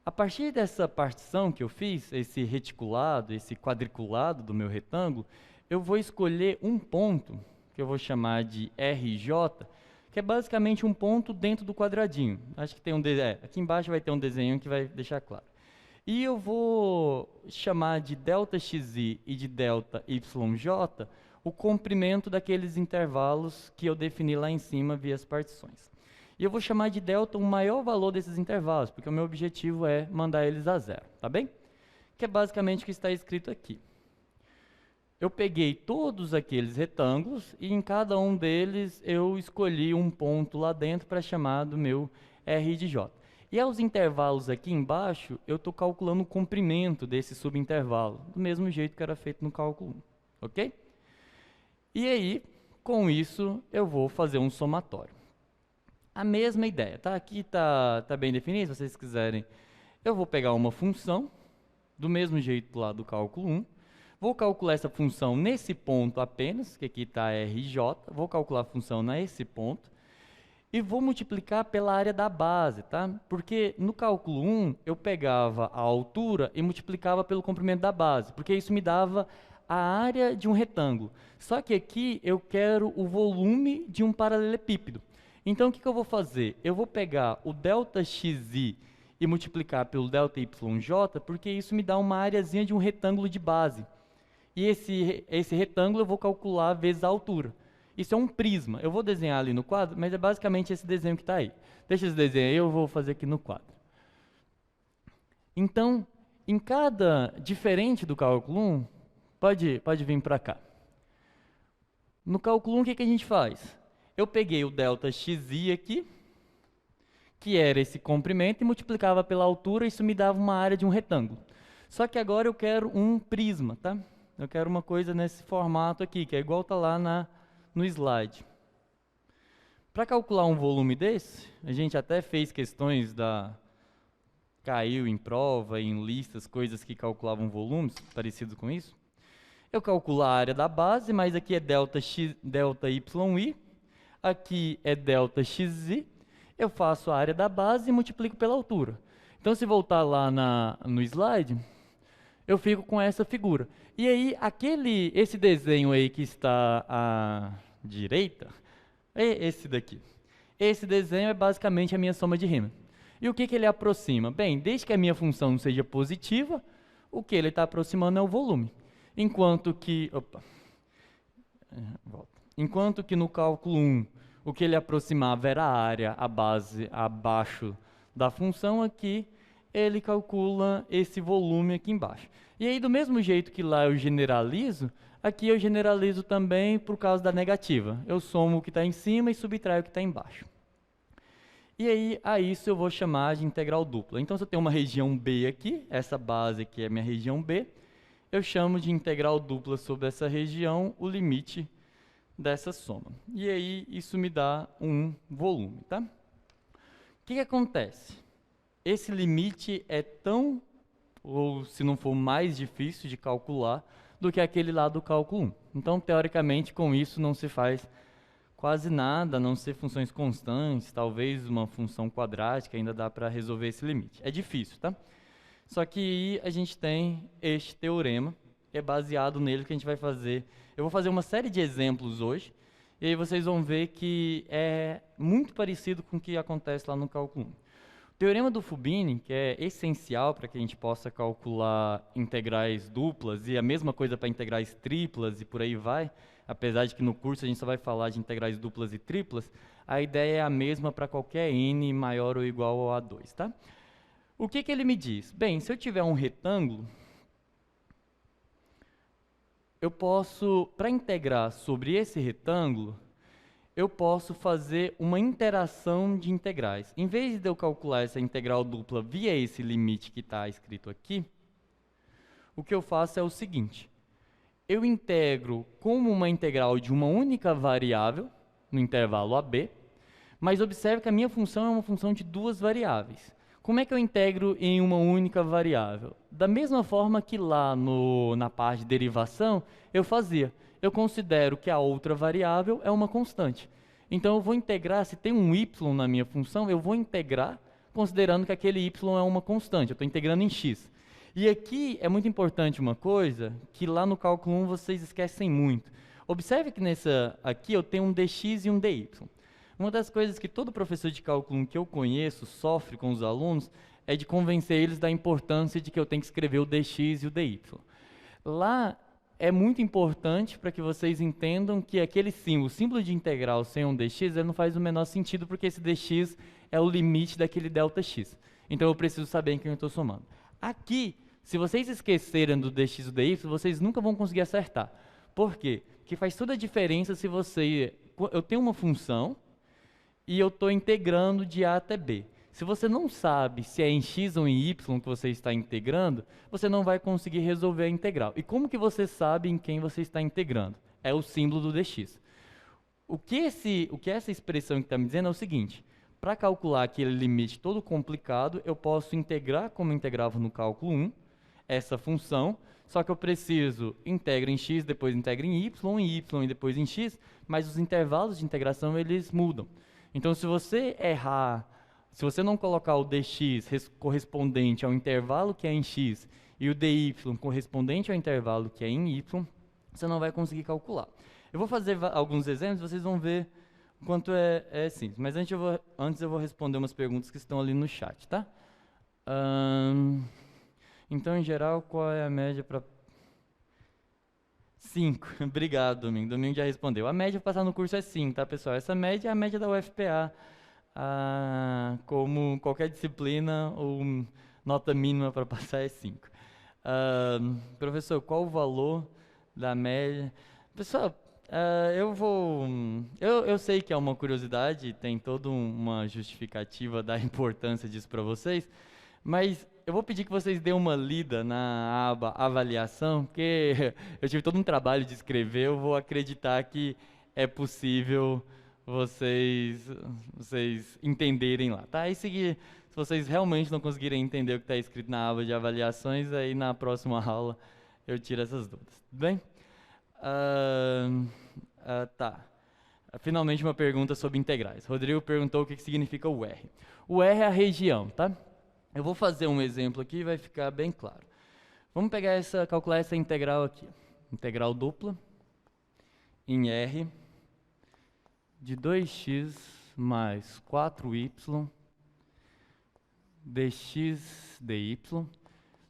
a partir dessa partição que eu fiz, esse reticulado, esse quadriculado do meu retângulo, eu vou escolher um ponto, que eu vou chamar de RJ, que é basicamente um ponto dentro do quadradinho. Acho que tem aqui embaixo vai ter um desenho que vai deixar claro. E eu vou chamar de ΔXi e de ΔYJ o comprimento daqueles intervalos que eu defini lá em cima via as partições. E eu vou chamar de delta o maior valor desses intervalos, porque o meu objetivo é mandar eles a zero, tá bem? Que é basicamente o que está escrito aqui. Eu peguei todos aqueles retângulos e em cada um deles eu escolhi um ponto lá dentro para chamar do meu R de J. E aos intervalos aqui embaixo, eu estou calculando o comprimento desse subintervalo, do mesmo jeito que era feito no cálculo 1, ok? E aí, com isso, eu vou fazer um somatório. A mesma ideia, tá? Aqui tá bem definido, se vocês quiserem. Eu vou pegar uma função, do mesmo jeito lá do cálculo 1, vou calcular essa função nesse ponto apenas, que aqui está RJ, vou calcular a função nesse ponto, e vou multiplicar pela área da base, tá? Porque no cálculo 1, eu pegava a altura e multiplicava pelo comprimento da base, porque isso me dava a área de um retângulo. Só que aqui eu quero o volume de um paralelepípedo. Então, o que eu vou fazer? Eu vou pegar o ΔXi e multiplicar pelo ΔYJ, porque isso me dá uma areazinha de um retângulo de base. E esse retângulo eu vou calcular vezes a altura. Isso é um prisma. Eu vou desenhar ali no quadro, mas é basicamente esse desenho que está aí. Deixa esse desenho aí, eu vou fazer aqui no quadro. Então, diferente do cálculo 1, pode vir para cá. No cálculo 1, o que a gente faz? eu peguei o delta xi aqui, que era esse comprimento, e multiplicava pela altura, isso me dava uma área de um retângulo. Só que agora eu quero um prisma, tá? Eu quero uma coisa nesse formato aqui, que é igual está lá no slide. Para calcular um volume desse, a gente até fez questões caiu em prova, em listas, coisas que calculavam volumes, parecidos com isso. Eu calculo a área da base, mas aqui é delta yi, aqui é delta xi, eu faço a área da base e multiplico pela altura. Então, se voltar lá no slide, eu fico com essa figura. E aí, esse desenho aí que está à direita, é esse daqui. Esse desenho é basicamente a minha soma de Riemann. E o que ele aproxima? Bem, desde que a minha função não seja positiva, o que ele está aproximando é o volume. Enquanto que no cálculo 1, o que ele aproximava era a área, a base, abaixo da função, aqui ele calcula esse volume aqui embaixo. E aí, do mesmo jeito que lá eu generalizo, aqui eu generalizo também por causa da negativa. Eu somo o que está em cima e subtraio o que está embaixo. E aí, a isso eu vou chamar de integral dupla. Então, se eu tenho uma região B aqui, essa base aqui é a minha região B, eu chamo de integral dupla sobre essa região o limite dessa soma. E aí, isso me dá um volume, tá? O que acontece? Esse limite é tão, ou se não for mais difícil de calcular, do que aquele lá do cálculo 1. Então, teoricamente, com isso não se faz quase nada, a não ser funções constantes, talvez uma função quadrática, ainda dá para resolver esse limite. É difícil, tá? Só que aí a gente tem este teorema, que é baseado nele que a gente vai fazer. Eu vou fazer uma série de exemplos hoje, e aí vocês vão ver que é muito parecido com o que acontece lá no cálculo 1. O teorema do Fubini, que é essencial para que a gente possa calcular integrais duplas, e a mesma coisa para integrais triplas e por aí vai, apesar de que no curso a gente só vai falar de integrais duplas e triplas, a ideia é a mesma para qualquer n maior ou igual a 2, tá? O que ele me diz? Bem, se eu tiver um retângulo, eu posso, para integrar sobre esse retângulo, eu posso fazer uma interação de integrais. Em vez de eu calcular essa integral dupla via esse limite que está escrito aqui, o que eu faço é o seguinte: eu integro como uma integral de uma única variável, no intervalo AB, mas observe que a minha função é uma função de duas variáveis. Como é que eu integro em uma única variável? Da mesma forma que lá na parte de derivação, eu fazia. Eu considero que a outra variável é uma constante. Então, eu vou integrar, se tem um y na minha função, eu vou integrar considerando que aquele y é uma constante. Eu estou integrando em x. E aqui é muito importante uma coisa, que lá no cálculo 1 vocês esquecem muito. Observe que aqui eu tenho um dx e um dy. Uma das coisas que todo professor de cálculo 1 que eu conheço sofre com os alunos é de convencer eles da importância de que eu tenho que escrever o dx e o dy. Lá é muito importante para que vocês entendam que aquele símbolo, o símbolo de integral sem um dx, ele não faz o menor sentido, porque esse dx é o limite daquele Δx. Então eu preciso saber em quem eu estou somando. Aqui, se vocês esquecerem do dx e do dy, vocês nunca vão conseguir acertar. Por quê? Porque faz toda a diferença se eu tenho uma função e eu estou integrando de A até B. Se você não sabe se é em x ou em y que você está integrando, você não vai conseguir resolver a integral. E como que você sabe em quem você está integrando? É o símbolo do dx. O que essa expressão está me dizendo é o seguinte: para calcular aquele limite todo complicado, eu posso integrar como integrava no cálculo 1, essa função, só que eu preciso integrar em x, depois integra em y e depois em x, mas os intervalos de integração eles mudam. Então, se você errar, se você não colocar o dx correspondente ao intervalo que é em x e o dy correspondente ao intervalo que é em y, você não vai conseguir calcular. Eu vou fazer alguns exemplos, vocês vão ver o quanto é simples. Mas antes eu vou responder umas perguntas que estão ali no chat, tá? Então, em geral, qual é a média para... 5. Obrigado, Domingo. Domingo já respondeu. A média para passar no curso é 5, tá, pessoal? Essa média é a média da UFPA. Como qualquer disciplina, nota mínima para passar é 5. Professor, qual o valor da média? Pessoal, Eu sei que é uma curiosidade, tem toda uma justificativa da importância disso para vocês, mas eu vou pedir que vocês dêem uma lida na aba avaliação, porque eu tive todo um trabalho de escrever, eu vou acreditar que é possível vocês entenderem lá, tá? Se vocês realmente não conseguirem entender o que está escrito na aba de avaliações, aí na próxima aula eu tiro essas dúvidas, tudo bem? Tá. Finalmente uma pergunta sobre integrais. Rodrigo perguntou o que significa o R. O R é a região, tá? Eu vou fazer um exemplo aqui e vai ficar bem claro. Vamos calcular essa integral aqui. Integral dupla em R de 2x mais 4y dx dy.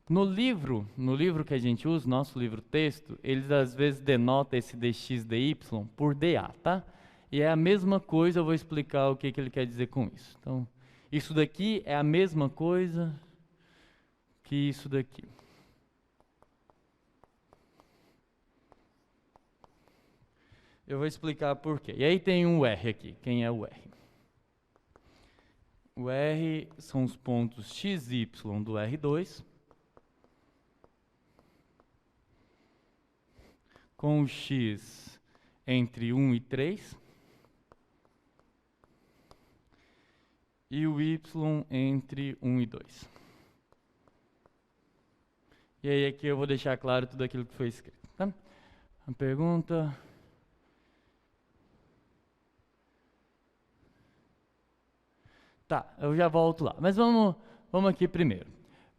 No livro que a gente usa, nosso livro texto, eles às vezes denotam esse dx dy por dA, tá? E é a mesma coisa, eu vou explicar o que ele quer dizer com isso. Então, isso daqui é a mesma coisa que isso daqui. Eu vou explicar por quê. E aí tem um R aqui. Quem é o R? O R são os pontos x e y do R2, com o x entre 1 e 3, e o y entre 1 e 2. E aí aqui eu vou deixar claro tudo aquilo que foi escrito, tá? A pergunta... Tá, eu já volto lá. Mas vamos aqui primeiro.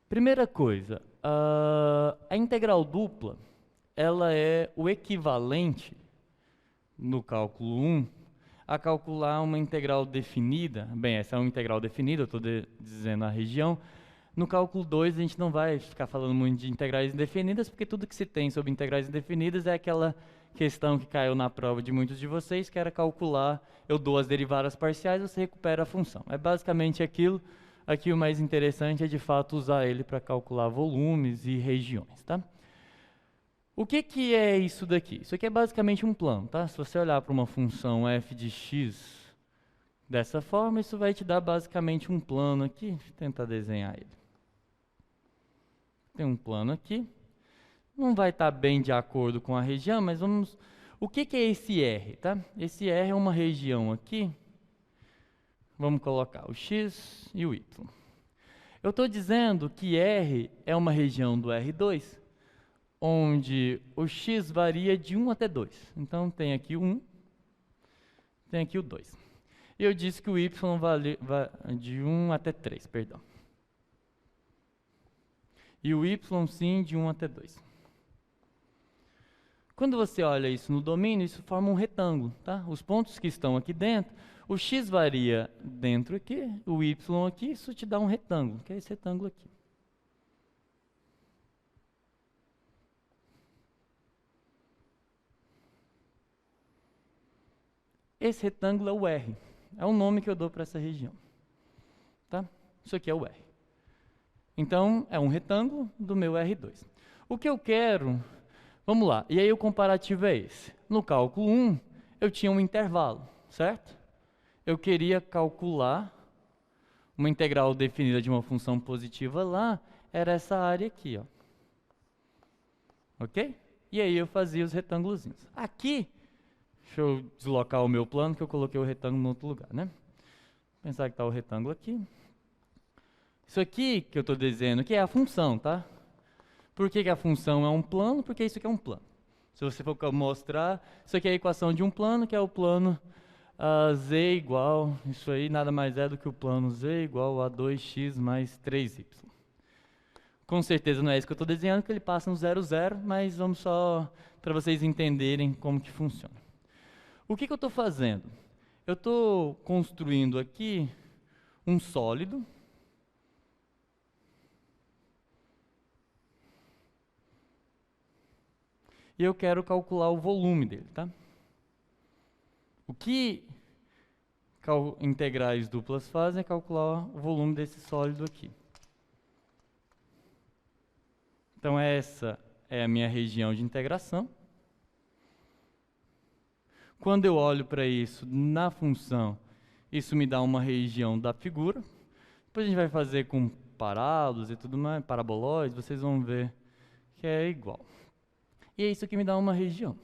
Primeira coisa, a integral dupla, ela é o equivalente, no cálculo 1, a calcular uma integral definida. Bem, essa é uma integral definida, eu estou dizendo a região. No cálculo 2, a gente não vai ficar falando muito de integrais indefinidas, porque tudo que se tem sobre integrais indefinidas é aquela questão que caiu na prova de muitos de vocês, que era calcular, eu dou as derivadas parciais, você recupera a função. É basicamente aquilo. Aqui o mais interessante é de fato usar ele para calcular volumes e regiões, tá? O que é isso daqui? Isso aqui é basicamente um plano, tá? Se você olhar para uma função f de x dessa forma, isso vai te dar basicamente um plano aqui. Deixa eu tentar desenhar ele. Tem um plano aqui. Não vai estar bem de acordo com a região, mas vamos... O que é esse R, tá? Esse R é uma região aqui. Vamos colocar o x e o y. Eu estou dizendo que R é uma região do R2, onde o x varia de 1 até 2. Então, tem aqui o 1, tem aqui o 2. E eu disse que o y vale de 1 até 3, perdão. E o y, sim, de 1 até 2. Quando você olha isso no domínio, isso forma um retângulo, tá? Os pontos que estão aqui dentro, o x varia dentro aqui, o y aqui, isso te dá um retângulo, que é esse retângulo aqui. Esse retângulo é o R. É o nome que eu dou para essa região. Tá? Isso aqui é o R. Então, é um retângulo do meu R2. O que eu quero... Vamos lá. E aí o comparativo é esse. No cálculo 1, eu tinha um intervalo, certo? Eu queria calcular uma integral definida de uma função positiva lá, era essa área aqui, ó. Ok? E aí eu fazia os retângulozinhos. Aqui... Deixa eu deslocar o meu plano, que eu coloquei o retângulo em outro lugar, né? Vou pensar que está o retângulo aqui. Isso aqui que eu estou dizendo aqui é a função, tá? Por que a função é um plano? Porque isso aqui é um plano. Se você for mostrar, isso aqui é a equação de um plano, que é o plano z igual, isso aí nada mais é do que o plano z igual a 2x mais 3y. Com certeza não é isso que eu estou desenhando, que ele passa no 0, 0, mas vamos só para vocês entenderem como que funciona. O que eu estou fazendo? Eu estou construindo aqui um sólido. E eu quero calcular o volume dele, tá? O que integrais duplas fazem é calcular o volume desse sólido aqui. Então essa é a minha região de integração. Quando eu olho para isso na função, isso me dá uma região da figura. Depois a gente vai fazer com parábolas e tudo mais, parabolóides, vocês vão ver que é igual. E é isso que me dá uma região.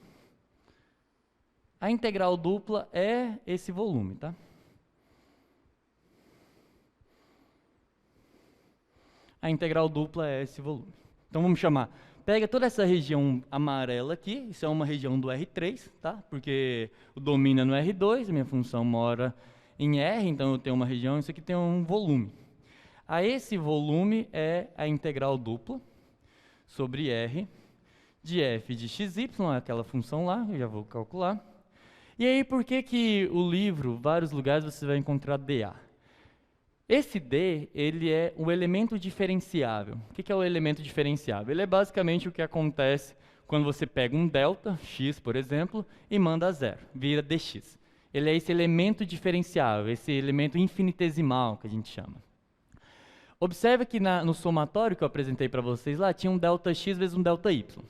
A integral dupla é esse volume, tá? A integral dupla é esse volume. Então vamos chamar, pega toda essa região amarela aqui, isso é uma região do R3, tá? Porque o domínio é no R2, a minha função mora em R, então eu tenho uma região, isso aqui tem um volume. A esse volume é a integral dupla sobre R de f de xy, aquela função lá, eu já vou calcular. E aí, por que o livro, vários lugares você vai encontrar dA? Esse D, ele é o elemento diferenciável. O que é o elemento diferenciável? Ele é basicamente o que acontece quando você pega um delta, x, por exemplo, e manda a zero, vira dx. Ele é esse elemento diferenciável, esse elemento infinitesimal que a gente chama. Observe que no somatório que eu apresentei para vocês lá, tinha um delta x vezes um delta y.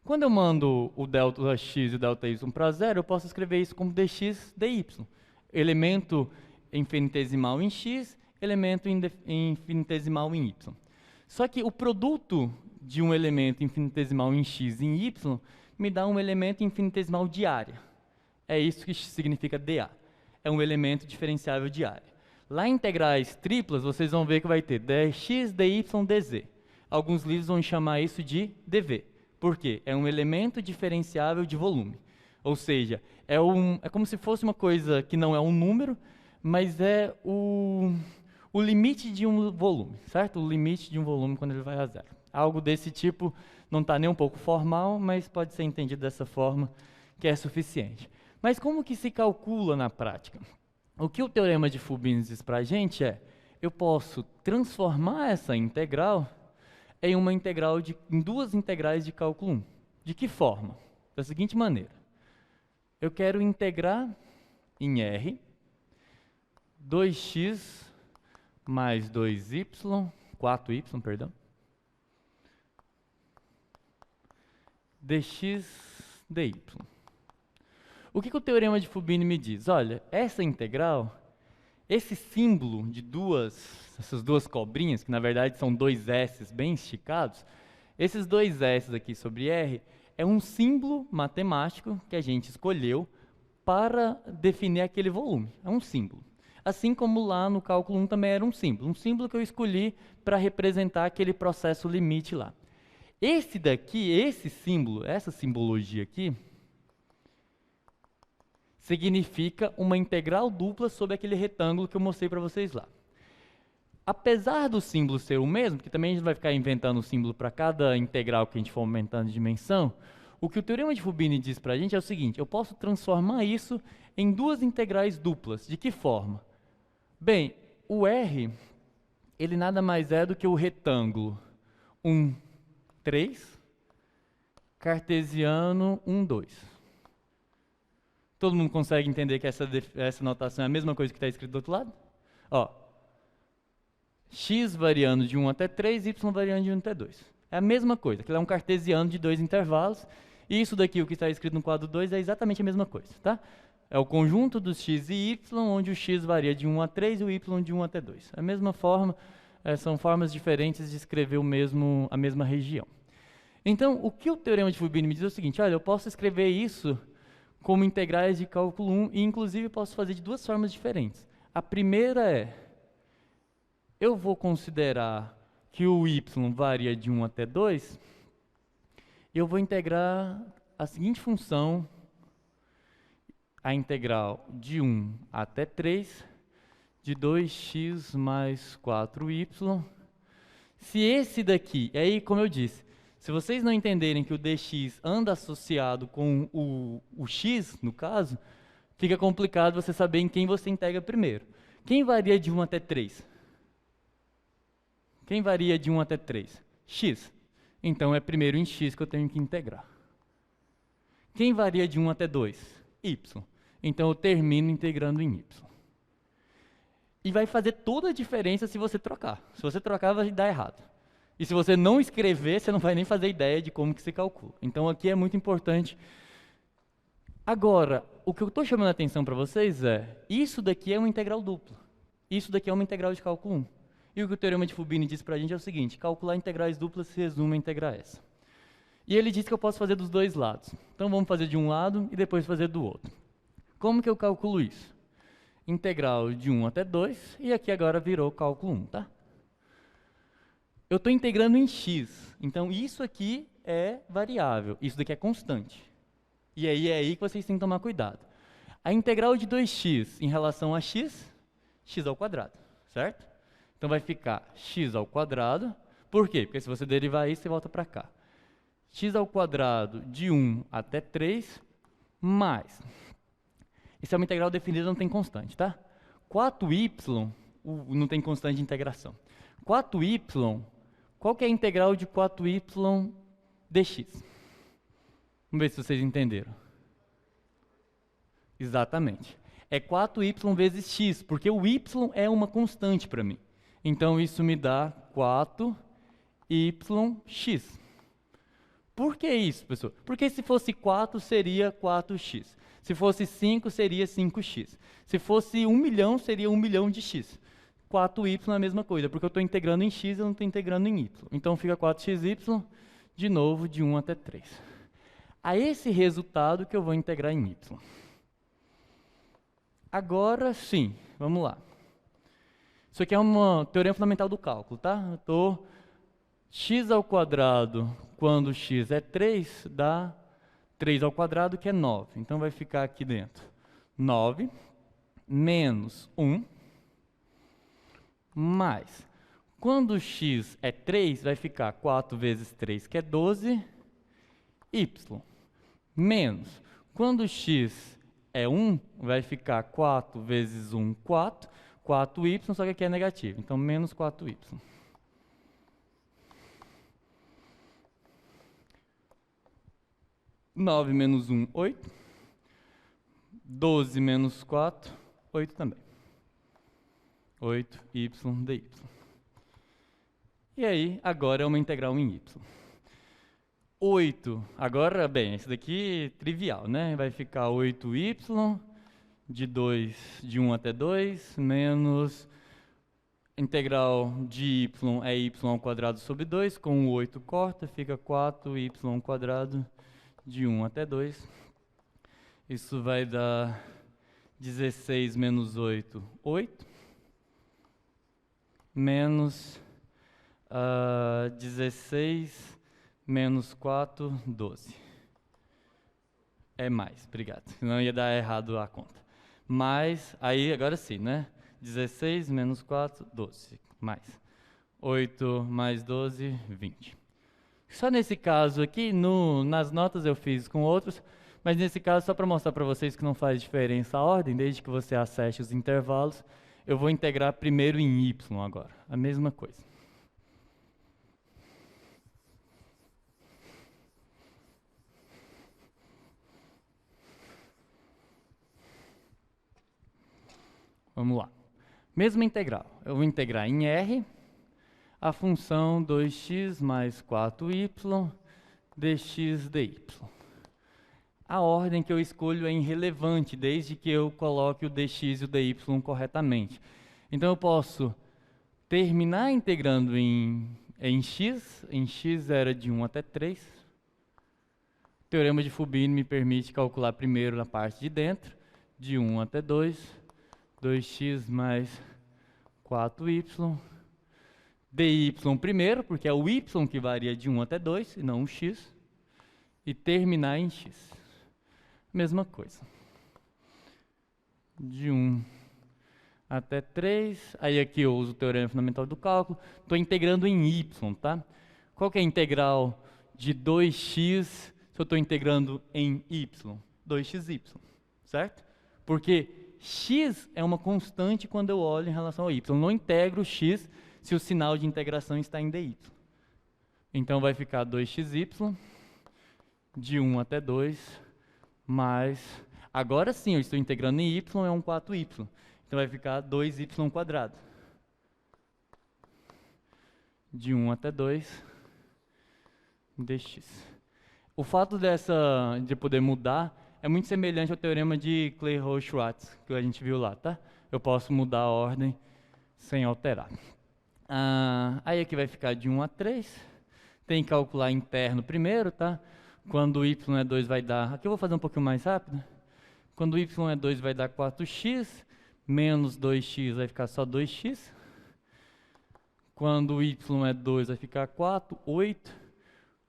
Quando eu mando o delta x e o delta y para zero, eu posso escrever isso como dx dy. Elemento infinitesimal em x, elemento infinitesimal em y. Só que o produto de um elemento infinitesimal em x e em y me dá um elemento infinitesimal de área. É isso que significa dA. É um elemento diferenciável de área. Lá em integrais triplas, vocês vão ver que vai ter dx, dy, dz. Alguns livros vão chamar isso de dv. Por quê? É um elemento diferenciável de volume. Ou seja, é como se fosse uma coisa que não é um número, mas é o limite de um volume, certo? O limite de um volume quando ele vai a zero. Algo desse tipo não está nem um pouco formal, mas pode ser entendido dessa forma, que é suficiente. Mas como que se calcula na prática? O que o teorema de Fubini diz para a gente é, eu posso transformar essa integral em duas integrais de cálculo 1. De que forma? Da seguinte maneira. Eu quero integrar em R 2x mais 2y, 4y, perdão, dx dy. O que o teorema de Fubini me diz? Olha, essa integral, esse símbolo de essas duas cobrinhas, que na verdade são dois S bem esticados, esses dois S aqui sobre R, é um símbolo matemático que a gente escolheu para definir aquele volume. É um símbolo. Assim como lá no cálculo 1 também era um símbolo que eu escolhi para representar aquele processo limite lá. Esse daqui, esse símbolo, essa simbologia aqui, significa uma integral dupla sobre aquele retângulo que eu mostrei para vocês lá. Apesar do símbolo ser o mesmo, que também a gente vai ficar inventando um símbolo para cada integral que a gente for aumentando de dimensão, o que o teorema de Fubini diz para a gente é o seguinte, eu posso transformar isso em duas integrais duplas. De que forma? Bem, o R, ele nada mais é do que o retângulo 1, 3, cartesiano 1, 2. Todo mundo consegue entender que essa notação é a mesma coisa que está escrito do outro lado? Ó, x variando de 1 até 3, y variando de 1 até 2. É a mesma coisa, aquilo é um cartesiano de dois intervalos, e isso daqui, o que está escrito no quadro 2, é exatamente a mesma coisa, tá? É o conjunto dos x e y, onde o x varia de 1 a 3 e o y de 1 até 2. A mesma forma, são formas diferentes de escrever a mesma região. Então, o que o teorema de Fubini me diz é o seguinte, olha, eu posso escrever isso como integrais de cálculo 1, e inclusive posso fazer de duas formas diferentes. A primeira é, eu vou considerar que o y varia de 1 até 2, e eu vou integrar a seguinte função, a integral de 1 até 3, de 2x mais 4y. Se esse daqui, e aí como eu disse, se vocês não entenderem que o dx anda associado com o x, no caso, fica complicado você saber em quem você integra primeiro. Quem varia de 1 até 3? Quem varia de 1 até 3? X. Então é primeiro em x que eu tenho que integrar. Quem varia de 1 até 2? Y. Então eu termino integrando em y. E vai fazer toda a diferença se você trocar. Se você trocar, vai dar errado. E se você não escrever, você não vai nem fazer ideia de como que se calcula. Então aqui é muito importante. Agora, o que eu estou chamando a atenção para vocês é, isso daqui é uma integral dupla. Isso daqui é uma integral de cálculo 1. E o que o teorema de Fubini diz para a gente é o seguinte, calcular integrais duplas se resume a integrar essa. E ele diz que eu posso fazer dos dois lados. Então vamos fazer de um lado e depois fazer do outro. Como que eu calculo isso? Integral de 1 até 2, e aqui agora virou cálculo 1, tá? Eu estou integrando em x, então isso aqui é variável, isso daqui é constante. E aí é aí que vocês têm que tomar cuidado. A integral de 2x em relação a x, x ao quadrado, certo? Então vai ficar x ao quadrado, por quê? Porque se você derivar isso, você volta para cá. X ao quadrado de 1 até 3, mais... Isso é uma integral definida, não tem constante, tá? 4y, não tem constante de integração. 4y, qual que é a integral de 4y dx? Vamos ver se vocês entenderam. Exatamente. É 4y vezes x, porque o y é uma constante para mim. Então, isso me dá 4yx. Por que isso, pessoal? Porque se fosse 4, seria 4x. Se fosse 5, seria 5x. Se fosse 1 milhão, seria 1 milhão de x. 4y é a mesma coisa, porque eu estou integrando em x e eu não estou integrando em y. Então, fica 4xy, de novo, de 1 até 3. A esse resultado que eu vou integrar em y. Agora sim, vamos lá. Isso aqui é uma teorema fundamental do cálculo, tá? Eu estou x ao quadrado, quando x é 3, dá 3 ao quadrado, que é 9. Então, vai ficar aqui dentro 9 menos 1, mais, quando x é 3, vai ficar 4 vezes 3, que é 12, y, menos, quando x é 1, vai ficar 4 vezes 1, 4, 4y, só que aqui é negativo, então menos 4y. 9 menos 1, 8. 12 menos 4, 8 também. 8y dy. E aí, agora é uma integral em y. 8, agora, bem, isso daqui é trivial, né? Vai ficar 8y de 1 até 2, menos integral de y é y ao quadrado sobre 2, com o 8 corta, fica 4y ao quadrado de 1 até 2. Isso vai dar 16 menos 8, 8. Menos 16 menos 4, 12. É mais, obrigado. Senão ia dar errado a conta. Mais, aí agora sim, né? 16 menos 4, 12. Mais. 8 mais 12, 20. Só nesse caso aqui, nas notas eu fiz com outros, mas nesse caso, só para mostrar para vocês que não faz diferença a ordem, desde que você acesse os intervalos, eu vou integrar primeiro em y agora, a mesma coisa. Vamos lá. Mesma integral, eu vou integrar em R, a função 2x mais 4y dx dy. A ordem que eu escolho é irrelevante, desde que eu coloque o dx e o dy corretamente. Então, eu posso terminar integrando em x era de 1 até 3. O teorema de Fubini me permite calcular primeiro na parte de dentro, de 1 até 2, 2x mais 4y, dy primeiro, porque é o y que varia de 1 até 2, e não o x, e terminar em x. Mesma coisa. De 1 até 3, aí aqui eu uso o teorema fundamental do cálculo, estou integrando em y, tá? Qual que é a integral de 2x se eu estou integrando em y? 2xy, certo? Porque x é uma constante quando eu olho em relação a y. Não integro x se o sinal de integração está em dy. Então, vai ficar 2xy, de 1 até 2, mais... Agora sim, eu estou integrando em y, é um 4y. Então, vai ficar 2y quadrado. De 1 até 2, dx. O fato de poder mudar é muito semelhante ao teorema de Clairaut-Schwartz, que a gente viu lá, tá? Eu posso mudar a ordem sem alterar. Aí aqui vai ficar de 1 a 3. Tem que calcular interno primeiro, tá? Quando y é 2 vai dar... Aqui eu vou fazer um pouquinho mais rápido. Quando y é 2 vai dar 4x, menos 2x vai ficar só 2x. Quando y é 2 vai ficar 4, 8.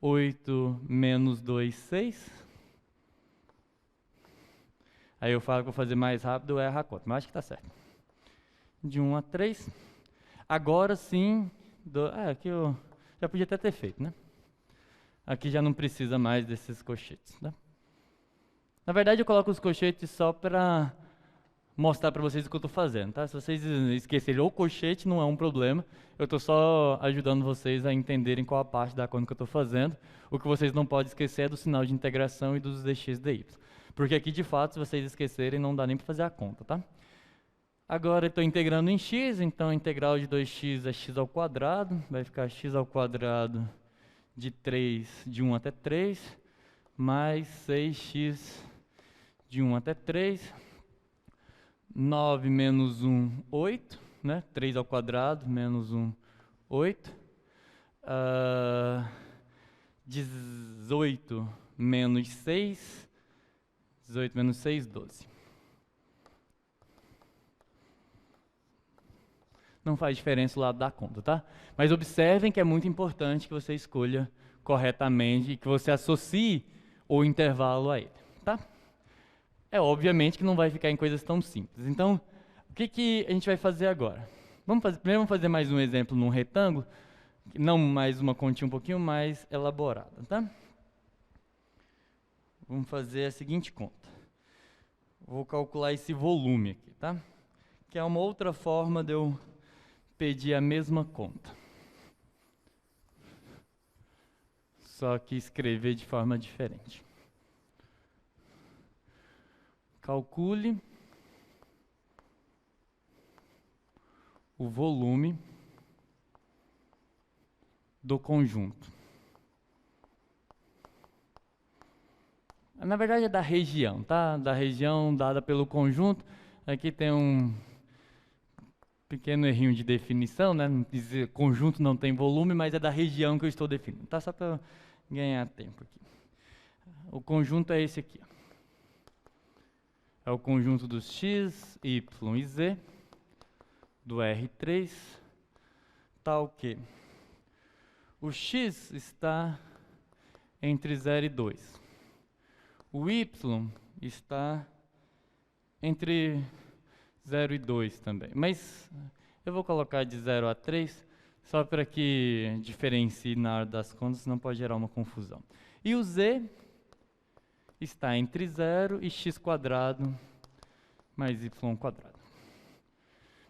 8 menos 2, 6. Aí eu falo que vou fazer mais rápido, eu erro a conta, mas acho que está certo. De 1 a 3. Agora sim... aqui eu já podia até ter feito, né? Aqui já não precisa mais desses colchetes, né? Na verdade, eu coloco os colchetes só para mostrar para vocês o que eu estou fazendo, tá? Se vocês esquecerem o colchete, não é um problema. Eu estou só ajudando vocês a entenderem qual a parte da conta que eu estou fazendo. O que vocês não podem esquecer é do sinal de integração e dos dx dy. Porque aqui, de fato, se vocês esquecerem, não dá nem para fazer a conta, tá? Agora eu estou integrando em x, então a integral de 2x é x ao quadrado. Vai ficar x ao quadrado de 3, de 1 até 3, mais 6x de 1 até 3. 9 menos 1, 8, né? 3 ao quadrado, menos 1, 8. 18 menos 6, 18 menos 6, 12. Não faz diferença o lado da conta, tá? Mas observem que é muito importante que você escolha corretamente e que você associe o intervalo a ele, tá? É obviamente que não vai ficar em coisas tão simples. Então, o que a gente vai fazer agora? Primeiro vamos fazer mais um exemplo num retângulo, não mais uma continha um pouquinho mais elaborada, tá? Vamos fazer a seguinte conta. Vou calcular esse volume aqui, tá? Que é uma outra forma de eu pedir a mesma conta. Só que escrever de forma diferente. Calcule o volume do conjunto. Na verdade é da região, tá? Da região dada pelo conjunto. Aqui tem um pequeno errinho de definição, né? Dizer conjunto não tem volume, mas é da região que eu estou definindo, tá? Só para ganhar tempo aqui. O conjunto é esse aqui. É o conjunto dos x, y e z do R3, tal que o x está entre 0 e 2. O y está entre 0 e 2 também. Mas eu vou colocar de 0 a 3, só para que diferencie na hora das contas, senão pode gerar uma confusão. E o z está entre 0 e x² mais y².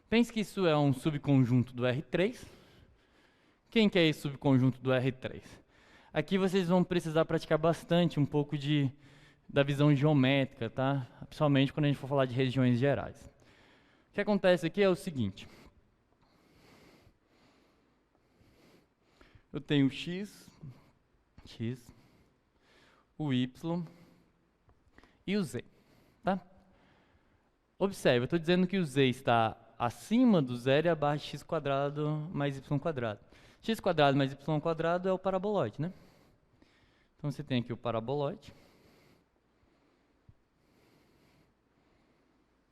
Pense que isso é um subconjunto do R3. Quem que é esse subconjunto do R3? Aqui vocês vão precisar praticar bastante um pouco da visão geométrica, tá? Principalmente quando a gente for falar de regiões gerais. O que acontece aqui é o seguinte. Eu tenho x, o y e o z, tá? Observe, eu estou dizendo que o z está acima do zero e abaixo de x² mais y². X² mais y² é o paraboloide, né? Então você tem aqui o paraboloide.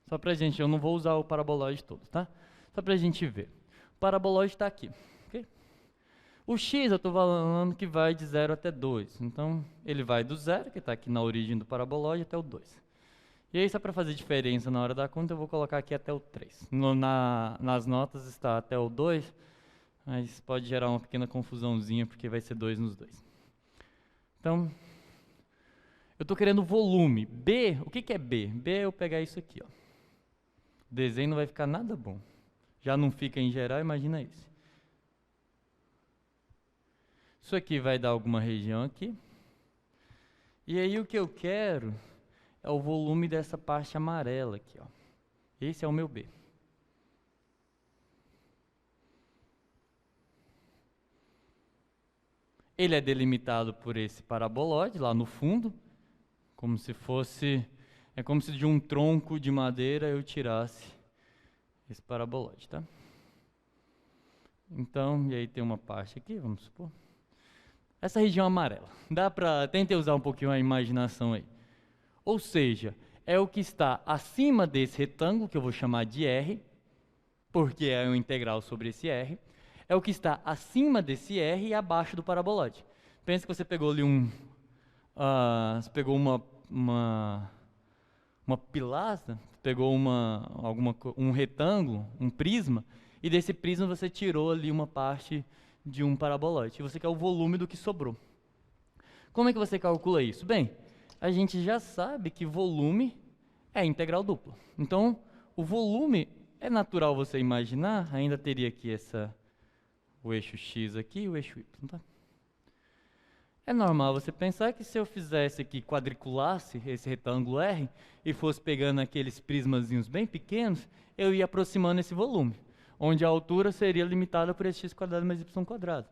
Só pra gente, eu não vou usar o paraboloide todo, tá? Só pra gente ver. O paraboloide está aqui, ok? O x eu estou falando que vai de 0 até 2. Então, ele vai do 0, que está aqui na origem do paraboloide, até o 2. E aí, só para fazer diferença na hora da conta, eu vou colocar aqui até o 3. Nas notas está até o 2, mas pode gerar uma pequena confusãozinha, porque vai ser 2 nos dois. Então, eu estou querendo volume. B, o que é B? B é eu pegar isso aqui, ó. O desenho não vai ficar nada bom. Já não fica em geral, imagina esse. Isso aqui vai dar alguma região aqui. E aí o que eu quero é o volume dessa parte amarela aqui, ó. Esse é o meu B. Ele é delimitado por esse paraboloide lá no fundo, Como se fosse... É como se de um tronco de madeira eu tirasse esse paraboloide, tá? Então, e aí tem uma parte aqui, vamos supor. Essa região amarela. Tentem usar um pouquinho a imaginação aí. Ou seja, é o que está acima desse retângulo, que eu vou chamar de R, porque é um integral sobre esse R. É o que está acima desse R e abaixo do paraboloide. Pensa que você pegou ali você pegou uma pilastra, pegou um retângulo, um prisma, e desse prisma você tirou ali uma parte de um paraboloide. E você quer o volume do que sobrou. Como é que você calcula isso? Bem, a gente já sabe que volume é integral dupla. Então, o volume é natural você imaginar, ainda teria aqui o eixo x aqui e o eixo y, tá? É normal você pensar que se eu fizesse aqui, quadriculasse esse retângulo R e fosse pegando aqueles prismazinhos bem pequenos, eu ia aproximando esse volume, onde a altura seria limitada por esse x² mais y².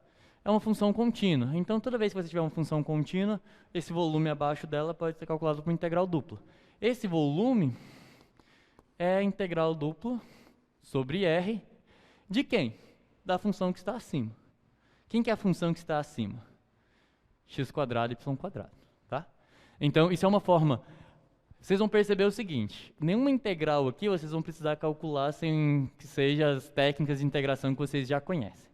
É uma função contínua, então toda vez que você tiver uma função contínua, esse volume abaixo dela pode ser calculado por integral dupla. Esse volume é a integral dupla sobre R de quem? Da função que está acima. Quem que é a função que está acima? X² y², tá? Então, isso é uma forma... Vocês vão perceber o seguinte, nenhuma integral aqui vocês vão precisar calcular sem que sejam as técnicas de integração que vocês já conhecem.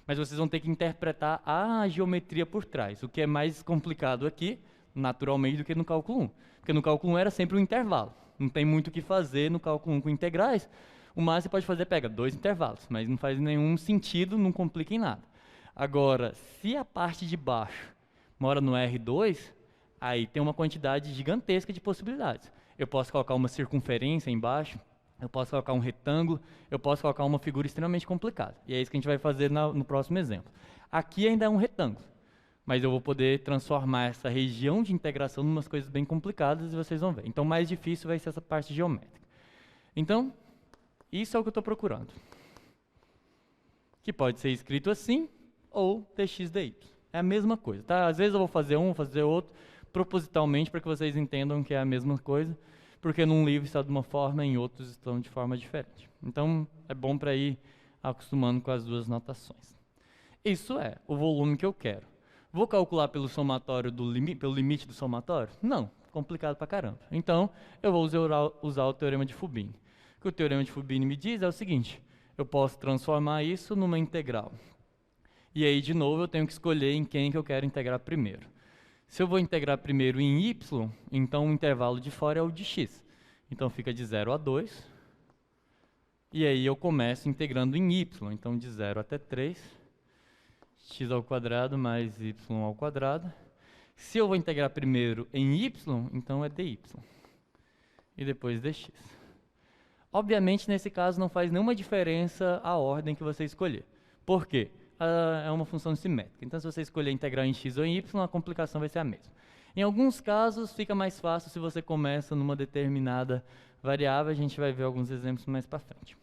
Mas vocês vão ter que interpretar a geometria por trás, o que é mais complicado aqui, naturalmente, do que no cálculo 1. Porque no cálculo 1 era sempre um intervalo. Não tem muito o que fazer no cálculo 1 com integrais. O máximo que você pode fazer é pega 2 intervalos, mas não faz nenhum sentido, não complica em nada. Agora, se a parte de baixo mora no R2, aí tem uma quantidade gigantesca de possibilidades. Eu posso colocar uma circunferência embaixo, eu posso colocar um retângulo, eu posso colocar uma figura extremamente complicada. E é isso que a gente vai fazer no próximo exemplo. Aqui ainda é um retângulo, mas eu vou poder transformar essa região de integração em umas coisas bem complicadas e vocês vão ver. Então, mais difícil vai ser essa parte geométrica. Então, isso é o que eu estou procurando. Que pode ser escrito assim, ou dx dy. É a mesma coisa, tá? Às vezes eu vou fazer um, vou fazer outro, propositalmente para que vocês entendam que é a mesma coisa, porque num livro está de uma forma, em outros estão de forma diferente. Então, é bom para ir acostumando com as duas notações. Isso é o volume que eu quero. Vou calcular pelo somatório pelo limite do somatório? Não, complicado pra caramba. Então, eu vou usar o teorema de Fubini. O que o teorema de Fubini me diz é o seguinte, eu posso transformar isso numa integral. E aí, de novo, eu tenho que escolher em quem que eu quero integrar primeiro. Se eu vou integrar primeiro em y, então o intervalo de fora é o de x. Então, fica de 0 a 2. E aí, eu começo integrando em y. Então, de 0 até 3, x² mais y². Se eu vou integrar primeiro em y, então é dy. E depois dx. Obviamente, nesse caso, não faz nenhuma diferença a ordem que você escolher. Por quê? É uma função simétrica. Então, se você escolher integrar em x ou em y, a complicação vai ser a mesma. Em alguns casos, fica mais fácil se você começa numa determinada variável. A gente vai ver alguns exemplos mais para frente.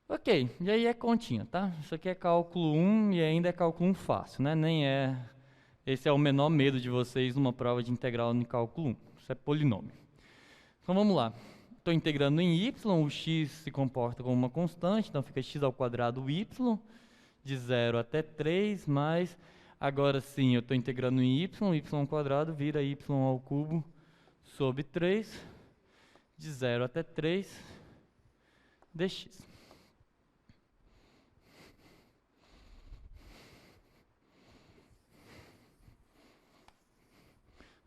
Ok, e aí é continha, tá? Isso aqui é cálculo 1 e ainda é cálculo 1 fácil, né? Esse é o menor medo de vocês numa prova de integral no cálculo 1. Isso é polinômio. Então, vamos lá. Estou integrando em y, o x se comporta como uma constante, então fica x² y, de 0 até 3, mais, agora sim, eu estou integrando em y² vira y³ sobre 3, de 0 até 3, dx.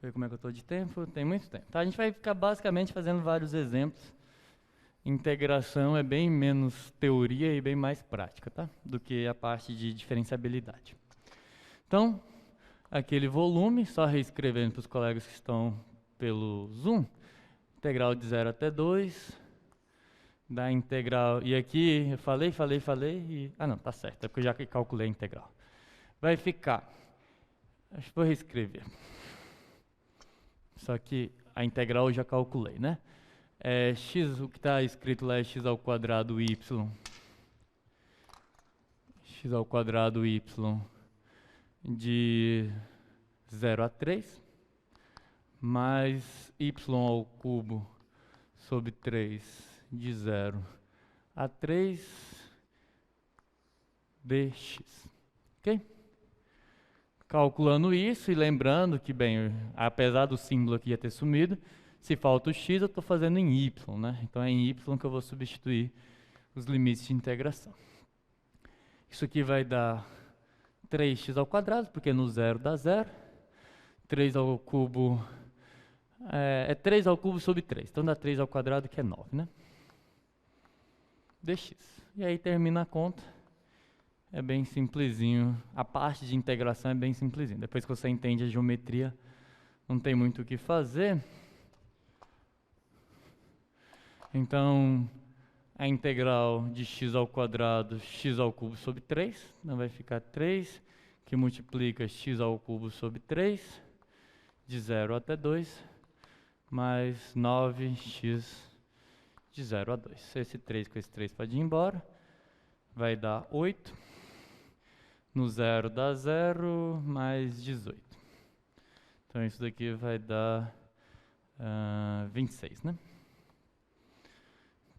Ver como é que eu estou de tempo? Tem muito tempo. Tá, a gente vai ficar basicamente fazendo vários exemplos. Integração é bem menos teoria e bem mais prática, tá? Do que a parte de diferenciabilidade. Então, aquele volume, só reescrevendo para os colegas que estão pelo Zoom, integral de 0 até 2, da integral, e aqui eu falei, e... Ah, não, tá certo, é porque eu já calculei a integral. Vai ficar, acho que vou reescrever. Só que a integral eu já calculei, né? X, o que está escrito lá é x² y, x² y de 0 a 3, mais y ao cubo sobre 3 de 0 a 3 dx. Ok? Calculando isso e lembrando que, bem, apesar do símbolo aqui já ter sumido, se falta o x, eu estou fazendo em y, né? Então é em y que eu vou substituir os limites de integração. Isso aqui vai dar 3x ao quadrado, porque no zero dá 0. 3 ao cubo é 3 ao cubo sobre 3. Então dá 3 ao quadrado, que é 9, né? Dx. E aí termina a conta. É bem simplesinho. A parte de integração é bem simplesinho. Depois que você entende a geometria, não tem muito o que fazer. Então, a integral de x ao quadrado, x ao cubo sobre 3. Então vai ficar 3, que multiplica x ao cubo sobre 3, de 0 até 2, mais 9x de 0 a 2. Esse 3 com esse 3 pode ir embora. Vai dar 8. No 0 dá 0, mais 18. Então isso daqui vai dar 26, né?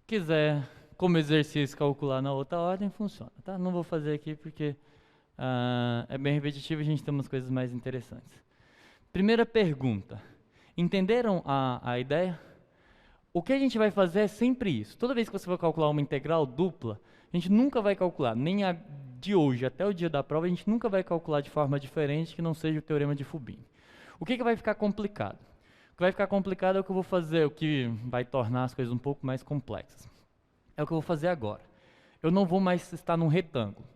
Quiser, como exercício, calcular na outra ordem, funciona, tá? Não vou fazer aqui porque é bem repetitivo e a gente tem umas coisas mais interessantes. Primeira pergunta. Entenderam a ideia? O que a gente vai fazer é sempre isso. Toda vez que você for calcular uma integral dupla, a gente nunca vai calcular, nem a de hoje até o dia da prova, a gente nunca vai calcular de forma diferente que não seja o teorema de Fubini. O que vai ficar complicado? O que vai ficar complicado é o que eu vou fazer, o que vai tornar as coisas um pouco mais complexas. É o que eu vou fazer agora. Eu não vou mais estar num retângulo.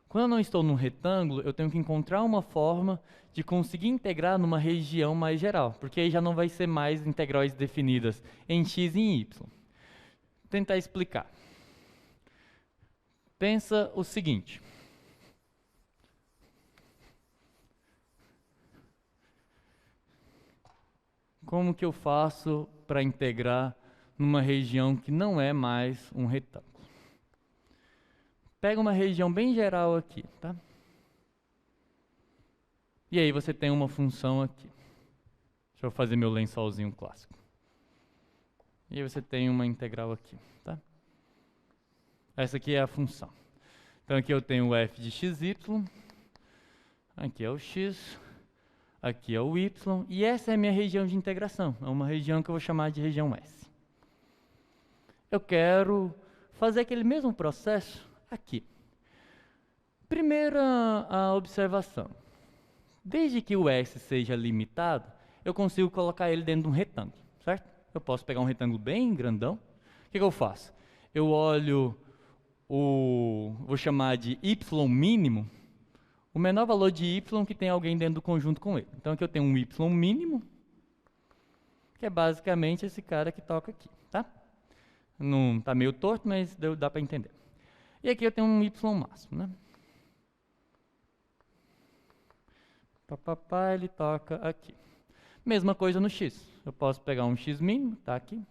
Quando eu não estou num retângulo, eu tenho que encontrar uma forma de conseguir integrar numa região mais geral, porque aí já não vai ser mais integrais definidas em x e em y. Vou tentar explicar. Pensa o seguinte. Como que eu faço para integrar numa região que não é mais um retângulo? Pega uma região bem geral aqui, tá? E aí você tem uma função aqui. Deixa eu fazer meu lençolzinho clássico. E aí você tem uma integral aqui, tá? Essa aqui é a função. Então aqui eu tenho o f de xy, aqui é o x, aqui é o y, e essa é a minha região de integração. É uma região que eu vou chamar de região S. Eu quero fazer aquele mesmo processo aqui. Primeira observação. Desde que o S seja limitado, eu consigo colocar ele dentro de um retângulo, certo? Eu posso pegar um retângulo bem grandão. O que eu faço? Eu olho vou chamar de y mínimo, o menor valor de y que tem alguém dentro do conjunto com ele. Então aqui eu tenho um y mínimo, que é basicamente esse cara que toca aqui, tá? Não tá meio torto, mas dá para entender. E aqui eu tenho um y máximo, né? Papapá, ele toca aqui. Mesma coisa no x. Eu posso pegar um x mínimo, tá aqui.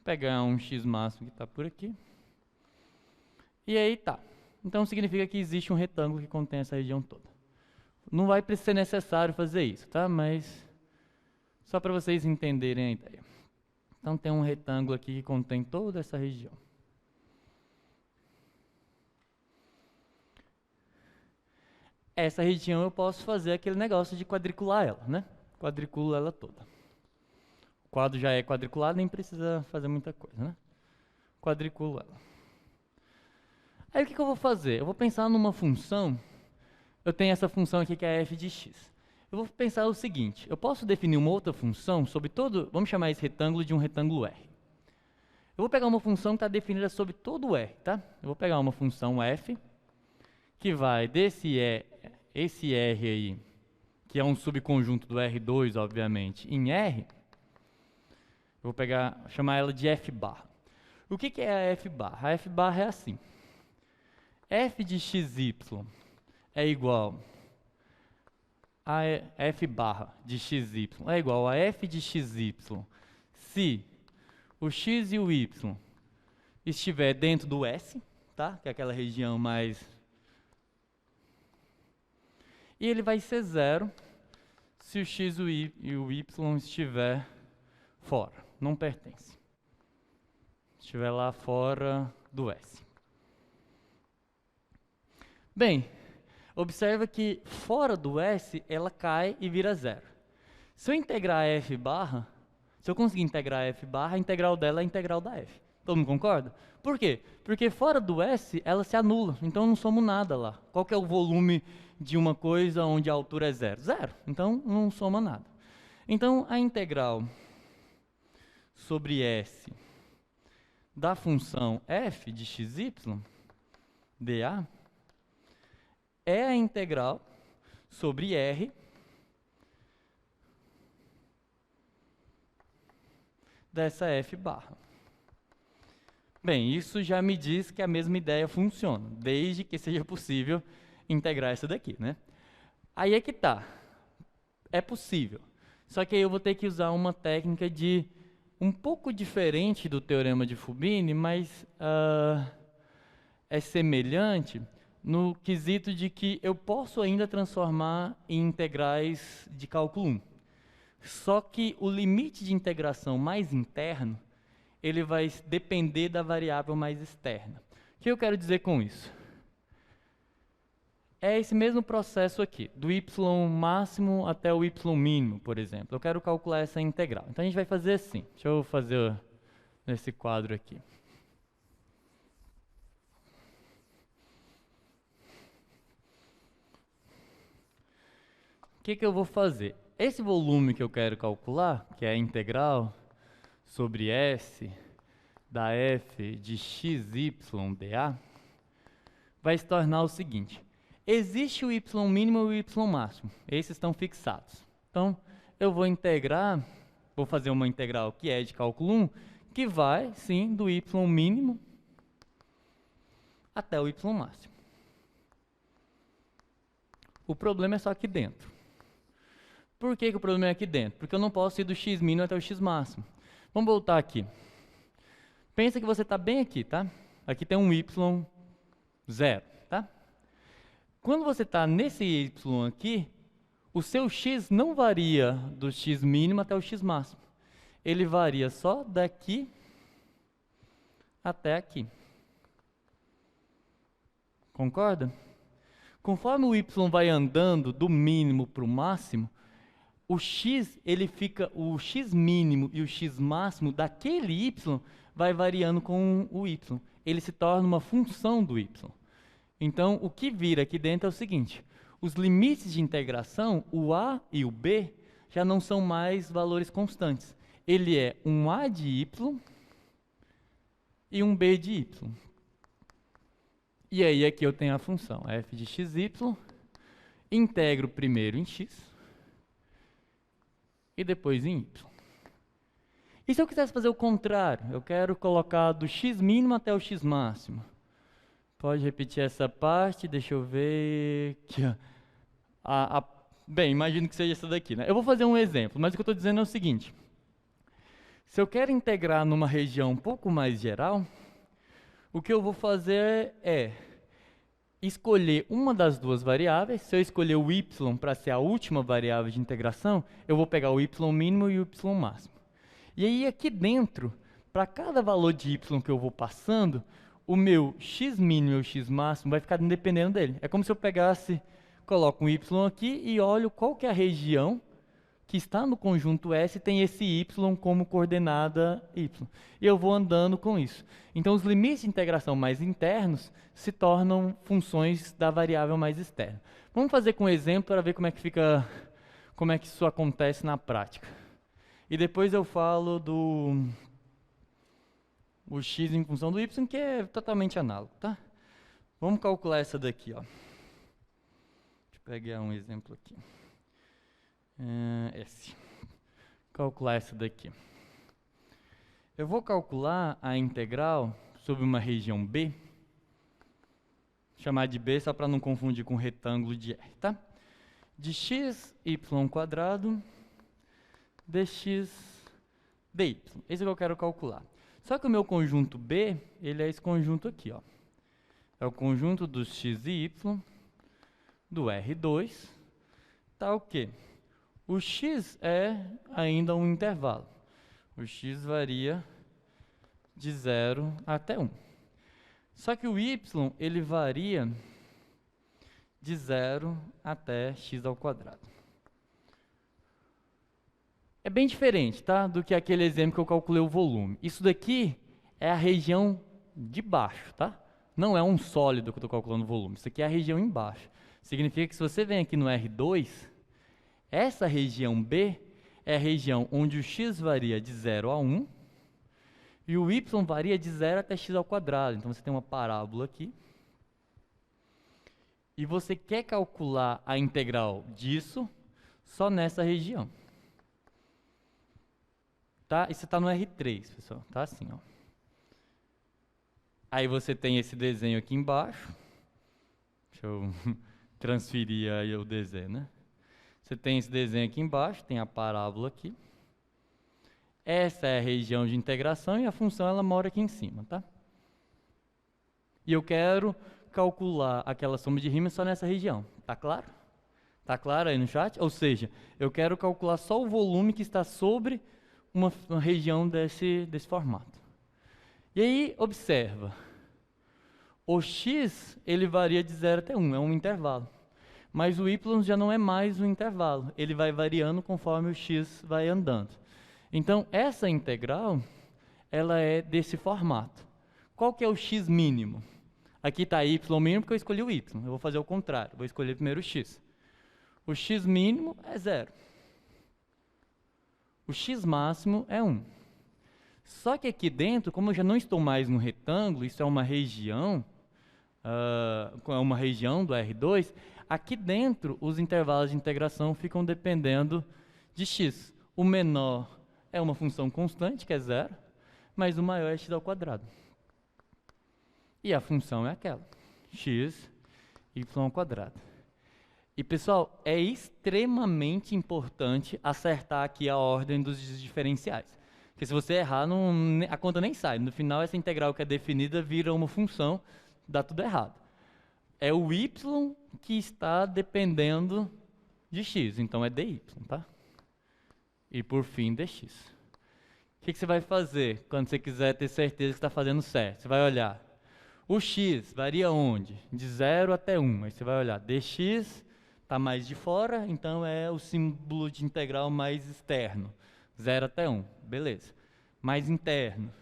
Pegar um x máximo que está por aqui. E aí tá. Então significa que existe um retângulo que contém essa região toda. Não vai ser necessário fazer isso, tá? Mas só para vocês entenderem a ideia. Então tem um retângulo aqui que contém toda essa região. Essa região eu posso fazer aquele negócio de quadricular ela, né? Quadriculo ela toda. O quadro já é quadriculado, nem precisa fazer muita coisa, né? Quadriculo ela. Aí o que eu vou fazer? Eu vou pensar numa função. Eu tenho essa função aqui que é f de x. Eu vou pensar o seguinte. Eu posso definir uma outra função sobre todo... Vamos chamar esse retângulo de um retângulo R. Eu vou pegar uma função que está definida sobre todo o R, tá? Eu vou pegar uma função f, que vai esse R aí, que é um subconjunto do R2, obviamente, em R. Eu vou chamar ela de f barra. O que é a f barra? A f barra é assim. F de xy é igual a f barra de xy é igual a f de xy se o x e o y estiver dentro do S, tá? Que é aquela região mais... E ele vai ser 0 se o x e o y estiver fora, não pertence. Estiver lá fora do S. Bem, observa que fora do S, ela cai e vira zero. Se eu integrar f barra, se eu conseguir integrar f barra, a integral dela é a integral da f. Todo mundo concorda? Por quê? Porque fora do S, ela se anula, então eu não somo nada lá. Qual que é o volume de uma coisa onde a altura é zero? Zero. Então, não soma nada. Então, a integral sobre S da função f de xy, dA, é a integral sobre R dessa f barra. Bem, isso já me diz que a mesma ideia funciona, desde que seja possível integrar essa daqui, né? Aí é que tá. É possível. Só que aí eu vou ter que usar uma técnica de um pouco diferente do teorema de Fubini, mas é semelhante no quesito de que eu posso ainda transformar em integrais de cálculo 1. Só que o limite de integração mais interno, ele vai depender da variável mais externa. O que eu quero dizer com isso? É esse mesmo processo aqui, do y máximo até o y mínimo, por exemplo. Eu quero calcular essa integral. Então, a gente vai fazer assim. Deixa eu fazer nesse quadro aqui. O que eu vou fazer? Esse volume que eu quero calcular, que é a integral sobre S da f de xy dA, vai se tornar o seguinte. Existe o y mínimo e o y máximo. Esses estão fixados. Então, eu vou integrar, vou fazer uma integral que é de cálculo 1, que vai, sim, do y mínimo até o y máximo. O problema é só aqui dentro. Por que o problema é aqui dentro? Porque eu não posso ir do x mínimo até o x máximo. Vamos voltar aqui. Pensa que você está bem aqui, tá? Aqui tem um y zero, tá? Quando você está nesse y aqui, o seu x não varia do x mínimo até o x máximo. Ele varia só daqui até aqui. Concorda? Conforme o y vai andando do mínimo para o máximo, o x mínimo e o x máximo daquele y vai variando com o y. Ele se torna uma função do y. Então, o que vira aqui dentro é o seguinte. Os limites de integração, o a e o b, já não são mais valores constantes. Ele é um a de y e um b de y. E aí, aqui eu tenho a função f de xy, integro primeiro em x e depois em y. E se eu quisesse fazer o contrário? Eu quero colocar do x mínimo até o x máximo. Pode repetir essa parte, deixa eu ver. Aqui, bem, imagino que seja essa daqui, né? Eu vou fazer um exemplo, mas o que eu estou dizendo é o seguinte. Se eu quero integrar numa região um pouco mais geral, o que eu vou fazer é escolher uma das duas variáveis. Se eu escolher o y para ser a última variável de integração, eu vou pegar o y mínimo e o y máximo. E aí, aqui dentro, para cada valor de y que eu vou passando, o meu x mínimo e o x máximo vai ficar dependendo dele. É como se eu pegasse, coloco um y aqui e olho qual que é a região que está no conjunto S e tem esse y como coordenada y. E eu vou andando com isso. Então, os limites de integração mais internos se tornam funções da variável mais externa. Vamos fazer com um exemplo para ver como é que isso acontece na prática. E depois eu falo o x em função do y, que é totalmente análogo, tá? Vamos calcular essa daqui, ó. Deixa eu pegar um exemplo aqui. S. Calcular essa daqui. Eu vou calcular a integral sobre uma região B. Chamar de B só para não confundir com o retângulo de R, tá? De xy² dx dy. Esse é o que eu quero calcular. Só que o meu conjunto B, ele é esse conjunto aqui, ó. É o conjunto dos x e y, do R2, tá o quê? O x é ainda um intervalo. O x varia de 0 até 1. Só que o y, ele varia de 0 até x ao quadrado. É bem diferente, tá? Do que aquele exemplo que eu calculei o volume. Isso daqui é a região de baixo, tá? Não é um sólido que eu estou calculando o volume. Isso aqui é a região embaixo. Significa que se você vem aqui no R2, essa região B é a região onde o x varia de 0 a 1 e o y varia de 0 até x ao quadrado. Então você tem uma parábola aqui. E você quer calcular a integral disso só nessa região. Tá? Isso está no R3, pessoal. Tá assim, ó. Aí você tem esse desenho aqui embaixo. Deixa eu transferir aí o desenho, né? Você tem esse desenho aqui embaixo, tem a parábola aqui. Essa é a região de integração e a função ela mora aqui em cima, tá? E eu quero calcular aquela soma de rima só nessa região. Tá claro? Tá claro aí no chat? Ou seja, eu quero calcular só o volume que está sobre uma região desse formato. E aí, observa. O x, ele varia de 0 até 1, é um intervalo. Mas o y já não é mais um intervalo. Ele vai variando conforme o x vai andando. Então, essa integral, ela é desse formato. Qual que é o x mínimo? Aqui está y mínimo porque eu escolhi o y. Eu vou fazer o contrário, vou escolher primeiro o x. O x mínimo é 0. O x máximo é 1. Só que aqui dentro, como eu já não estou mais no retângulo, isso é uma região do R2, aqui dentro os intervalos de integração ficam dependendo de x. O menor é uma função constante, que é 0, mas o maior é x ao quadrado. E a função é aquela, x, y ao quadrado. E, pessoal, é extremamente importante acertar aqui a ordem dos diferenciais. Porque se você errar, a conta nem sai. No final, essa integral que é definida vira uma função, dá tudo errado. É o y que está dependendo de x, então é dy, tá? E, por fim, dx. O que você vai fazer quando você quiser ter certeza que está fazendo certo? Você vai olhar. O x varia onde? De 0 até 1. Aí você vai olhar, dx está mais de fora, então é o símbolo de integral mais externo. 0 até 1, beleza. Mais interno.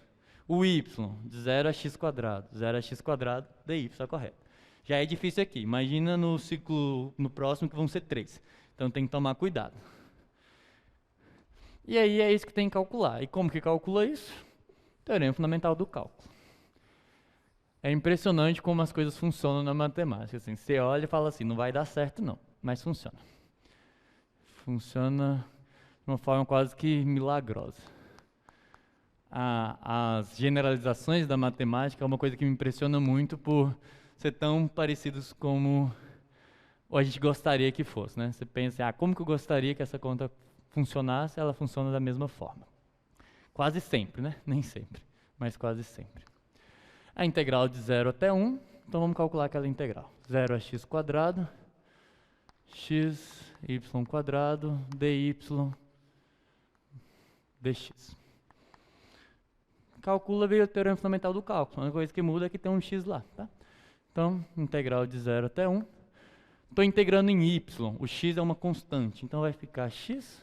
O y, de 0 a x quadrado. 0 a x quadrado, dy, está correto. Já é difícil aqui. Imagina no ciclo, no próximo, que vão ser 3. Então tem que tomar cuidado. E aí é isso que tem que calcular. E como que calcula isso? Teorema fundamental do cálculo. É impressionante como as coisas funcionam na matemática. Assim, você olha e fala assim, não vai dar certo não, mas funciona. Funciona de uma forma quase que milagrosa. As generalizações da matemática é uma coisa que me impressiona muito por ser tão parecidos como a gente gostaria que fosse, né? Você pensa, como que eu gostaria que essa conta funcionasse? Ela funciona da mesma forma. Quase sempre, né? Nem sempre, mas quase sempre. A integral de 0 até 1, então vamos calcular aquela integral. 0 a x quadrado, x, y quadrado, dy, dx. Calcula, veio o teorema fundamental do cálculo. A única coisa que muda é que tem um x lá, tá? Então, integral de 0 até 1. Estou integrando em y, o x é uma constante, então vai ficar x.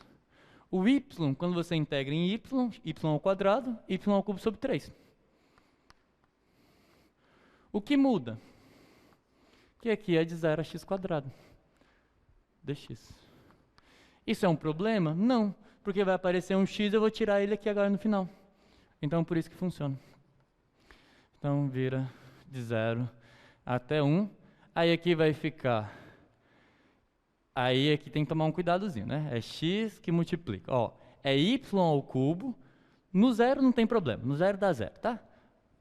O y, quando você integra em y ao quadrado, y ao cubo sobre 3. O que muda? Que aqui é de 0 a x quadrado, dx. Isso é um problema? Não, porque vai aparecer um x, eu vou tirar ele aqui agora no final. Então, por isso que funciona. Então, vira de 0 até 1. Aí aqui vai ficar... Aí aqui tem que tomar um cuidadozinho, né? É x que multiplica. Ó, é y ao cubo. No zero não tem problema. No zero dá 0, tá?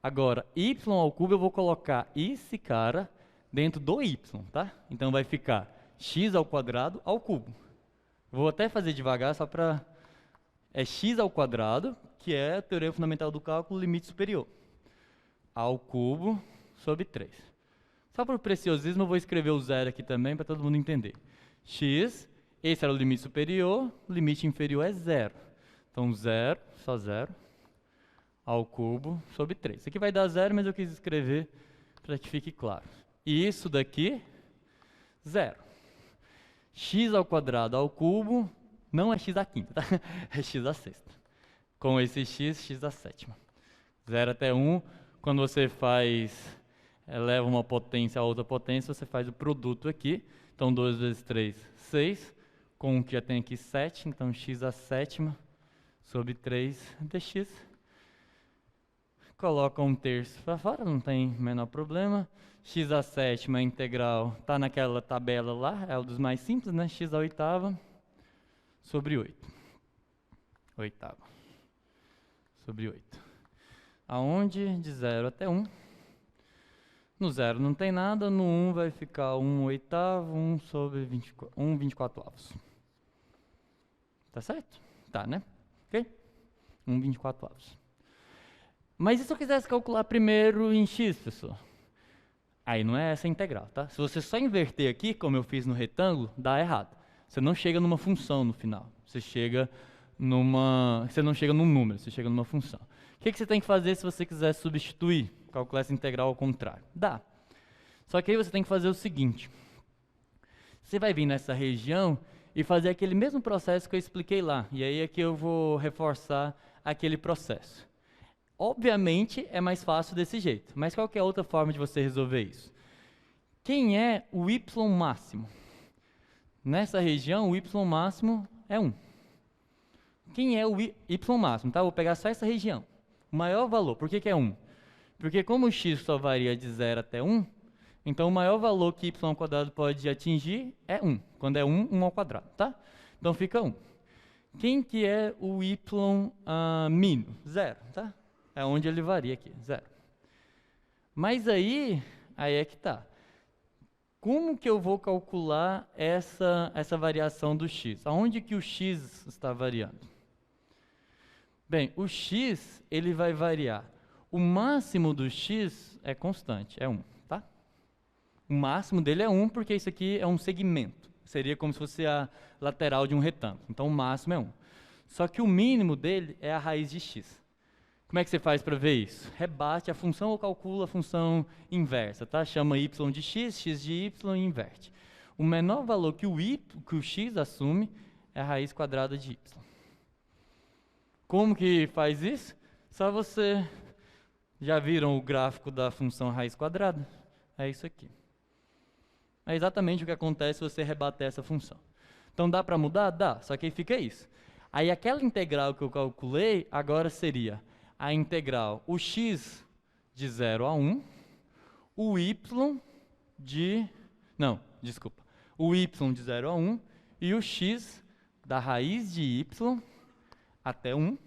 Agora, y ao cubo eu vou colocar esse cara dentro do y, tá? Então vai ficar x ao quadrado ao cubo. Vou até fazer devagar só para... É x ao quadrado, que é o teorema fundamental do cálculo, limite superior, ao cubo sobre 3. Só por preciosismo eu vou escrever o zero aqui também para todo mundo entender. X, Esse era o limite superior, o limite inferior é 0. Então, 0, só 0, ao cubo sobre 3. Isso aqui vai dar 0, mas eu quis escrever para que fique claro. E isso daqui, 0. X ao quadrado ao cubo não é x à quinta, tá? É x à sexta. Com esse x à sétima. 0 até 1, quando você eleva uma potência a outra potência, você faz o produto aqui. Então, 2 vezes 3, 6. Com o que já tem aqui 7, então x à sétima sobre 3 dx. Coloca 1/3 para fora, não tem o menor problema. X à sétima integral está naquela tabela lá, é o dos mais simples, né? X à oitava sobre 8. Oitava sobre 8. Aonde? De 0 até 1. No 0 não tem nada, no 1 vai ficar 1/8, 1 sobre 24, 1/24. Tá certo? Tá, né? Ok? 1/24. Mas e se eu quisesse calcular primeiro em x, pessoal? Aí não é essa a integral, tá? Se você só inverter aqui, como eu fiz no retângulo, dá errado. Você não chega numa função no final. Você não chega num número, você chega numa função. O que você tem que fazer se você quiser substituir, calcular essa integral ao contrário? Dá. Só que aí você tem que fazer o seguinte. Você vai vir nessa região e fazer aquele mesmo processo que eu expliquei lá. E aí é que eu vou reforçar aquele processo. Obviamente é mais fácil desse jeito, mas qual que é a outra forma de você resolver isso? Quem é o y máximo? Nessa região, o y máximo é 1. Quem é o y máximo? Tá? Vou pegar só essa região. O maior valor, por que é 1? Porque como o x só varia de 0 até 1, então o maior valor que y ao quadrado pode atingir é 1. Quando é 1, 1 ao quadrado, tá? Então fica 1. Quem que é o y mínimo? 0, tá? É onde ele varia aqui, 0. Mas aí é que tá. Como que eu vou calcular essa variação do x? Aonde que o x está variando? Bem, o x ele vai variar. O máximo do x é constante, é 1, tá? O máximo dele é 1 porque isso aqui é um segmento. Seria como se fosse a lateral de um retângulo. Então o máximo é 1. Só que o mínimo dele é a raiz de x. Como é que você faz para ver isso? Rebate a função ou calcula a função inversa, tá? Chama y de x, x de y e inverte. O menor valor que o x assume é a raiz quadrada de y. Como que faz isso? Só você... Já viram o gráfico da função raiz quadrada? É isso aqui. É exatamente o que acontece se você rebater essa função. Então dá para mudar? Dá, só que aí fica isso. Aí aquela integral que eu calculei, agora seria a integral, o x de 0 a 1, o y de... Não, desculpa. O y de 0 a 1 e o x da raiz de y até 1.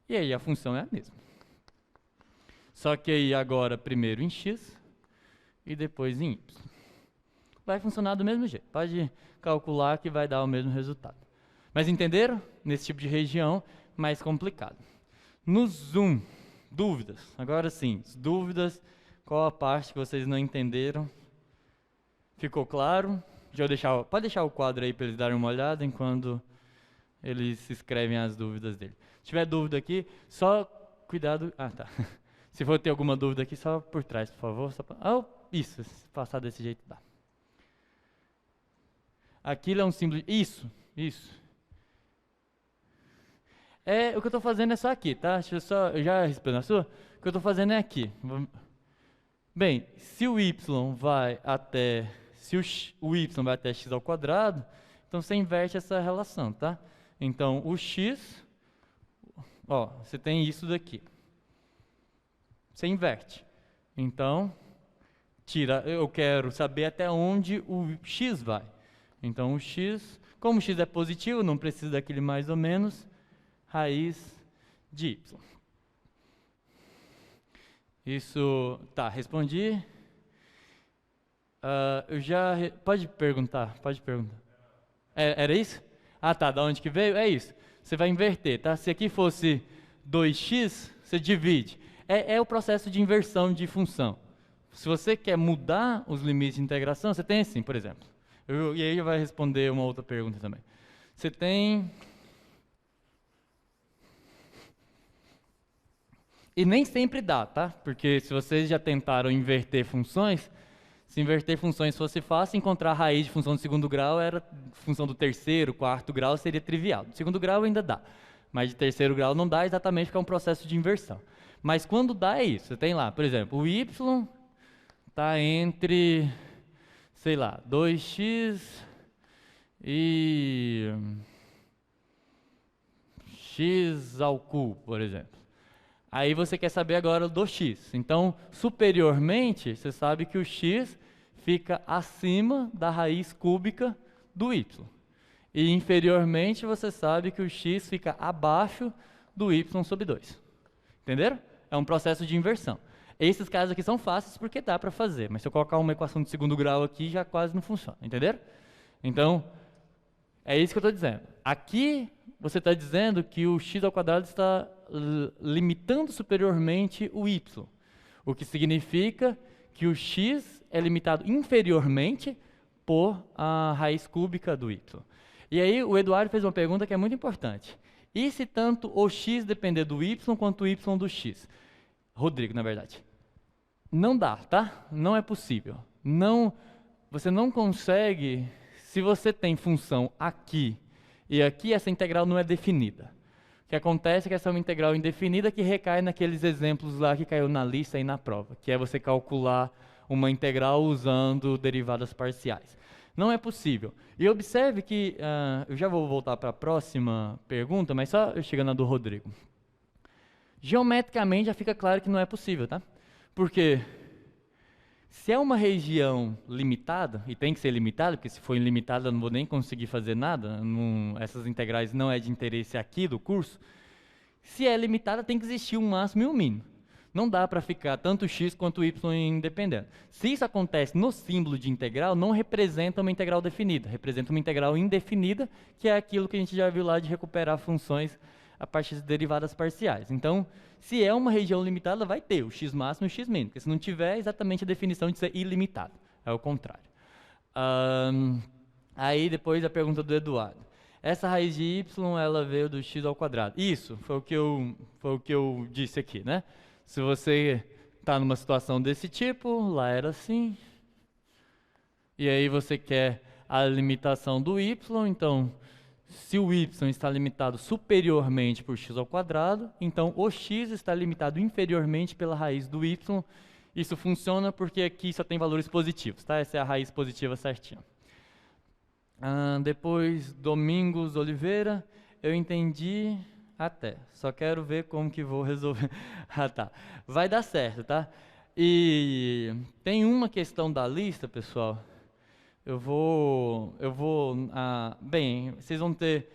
E aí a função é a mesma. Só que aí agora primeiro em x e depois em y. Vai funcionar do mesmo jeito. Pode calcular que vai dar o mesmo resultado. Mas entenderam? Nesse tipo de região, mais complicado. No zoom, dúvidas. Agora sim, dúvidas. Qual a parte que vocês não entenderam? Ficou claro? Pode deixar o quadro aí para eles darem uma olhada enquanto eles escrevem as dúvidas dele. Se tiver dúvida aqui, só cuidado... Ah, tá. Se for ter alguma dúvida aqui, só por trás, por favor. Isso, se passar desse jeito dá. Aquilo é um símbolo... Isso. O que eu estou fazendo é só aqui, tá? Eu já respondi na sua. O que eu estou fazendo é aqui. Bem, se o y vai até x ao quadrado, então você inverte essa relação, tá? Então, o x, você tem isso daqui. Você inverte. Então, eu quero saber até onde o x vai. Então, o x, como o x é positivo, não precisa daquele mais ou menos, raiz de y. Isso, tá, respondi. Pode perguntar. Era isso? Ah, tá, da onde que veio? É isso. Você vai inverter, tá? Se aqui fosse 2x, você divide. É o processo de inversão de função. Se você quer mudar os limites de integração, você tem assim, por exemplo. E aí vai responder uma outra pergunta também. Você tem... E nem sempre dá, tá? Porque se vocês já tentaram inverter funções, se inverter funções fosse fácil, encontrar a raiz de função de segundo grau era função do terceiro, quarto grau seria trivial. De segundo grau ainda dá, mas de terceiro grau não dá exatamente porque é um processo de inversão. Mas quando dá é isso. Você tem lá, por exemplo, o y está entre, sei lá, 2x e x ao cubo, por exemplo. Aí você quer saber agora do x. Então, superiormente, você sabe que o x fica acima da raiz cúbica do y. E inferiormente, você sabe que o x fica abaixo do y sobre 2. Entenderam? É um processo de inversão. Esses casos aqui são fáceis porque dá para fazer, mas se eu colocar uma equação de segundo grau aqui, já quase não funciona. Entenderam? Então, é isso que eu estou dizendo. Aqui, você está dizendo que o x ao quadrado está limitando superiormente o y, o que significa que o x é limitado inferiormente por a raiz cúbica do y. E aí o Eduardo fez uma pergunta que é muito importante. E se tanto o x depender do y quanto o y do x? Rodrigo, na verdade. Não dá, tá? Não é possível. Não, você não consegue, se você tem função aqui e aqui, essa integral não é definida. O que acontece é que essa é uma integral indefinida que recai naqueles exemplos lá que caiu na lista e na prova, que é você calcular uma integral usando derivadas parciais. Não é possível. E observe que, eu já vou voltar para a próxima pergunta, mas só chegando na do Rodrigo. Geometricamente já fica claro que não é possível, tá? Porque se é uma região limitada, e tem que ser limitada, porque se for ilimitada eu não vou nem conseguir fazer nada, essas integrais não é de interesse aqui do curso, se é limitada tem que existir um máximo e um mínimo. Não dá para ficar tanto x quanto y independente. Se isso acontece no símbolo de integral, não representa uma integral definida, representa uma integral indefinida, que é aquilo que a gente já viu lá de recuperar funções a partir de derivadas parciais. Então, se é uma região limitada, vai ter o x máximo e o x mínimo, porque se não tiver, é exatamente a definição de ser ilimitado. É o contrário. Aí, depois, a pergunta do Eduardo. Essa raiz de y, ela veio do x ao quadrado. Isso, foi o que eu disse aqui, né? Se você está numa situação desse tipo, lá era assim. E aí você quer a limitação do y, então... Se o y está limitado superiormente por x ao quadrado, então o x está limitado inferiormente pela raiz do y. Isso funciona porque aqui só tem valores positivos, tá? Essa é a raiz positiva certinha. Depois, Domingos Oliveira, eu entendi até. Só quero ver como que vou resolver. Tá. Vai dar certo, tá? E tem uma questão da lista, pessoal. Bem, vocês vão ter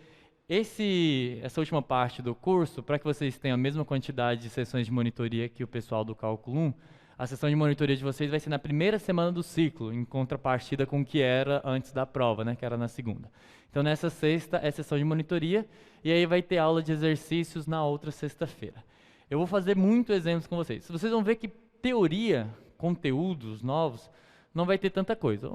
essa última parte do curso, para que vocês tenham a mesma quantidade de sessões de monitoria que o pessoal do Cálculo 1, a sessão de monitoria de vocês vai ser na primeira semana do ciclo, em contrapartida com o que era antes da prova, né, que era na segunda. Então, nessa sexta é sessão de monitoria, e aí vai ter aula de exercícios na outra sexta-feira. Eu vou fazer muitos exemplos com vocês. Vocês vão ver que teoria, conteúdos novos, não vai ter tanta coisa.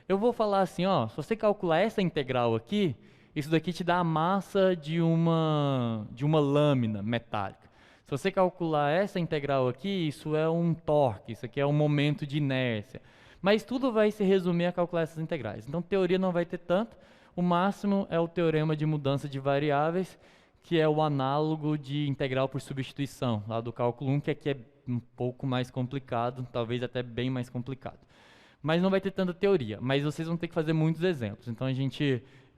Eu vou falar assim, ó, se você calcular essa integral aqui, isso daqui te dá a massa de uma lâmina metálica. Se você calcular essa integral aqui, isso é um torque, isso aqui é um momento de inércia. Mas tudo vai se resumir a calcular essas integrais. Então, teoria não vai ter tanto. O máximo é o teorema de mudança de variáveis, que é o análogo de integral por substituição, lá do cálculo 1, que aqui é um pouco mais complicado, talvez até bem mais complicado. Mas não vai ter tanta teoria, mas vocês vão ter que fazer muitos exemplos. Então,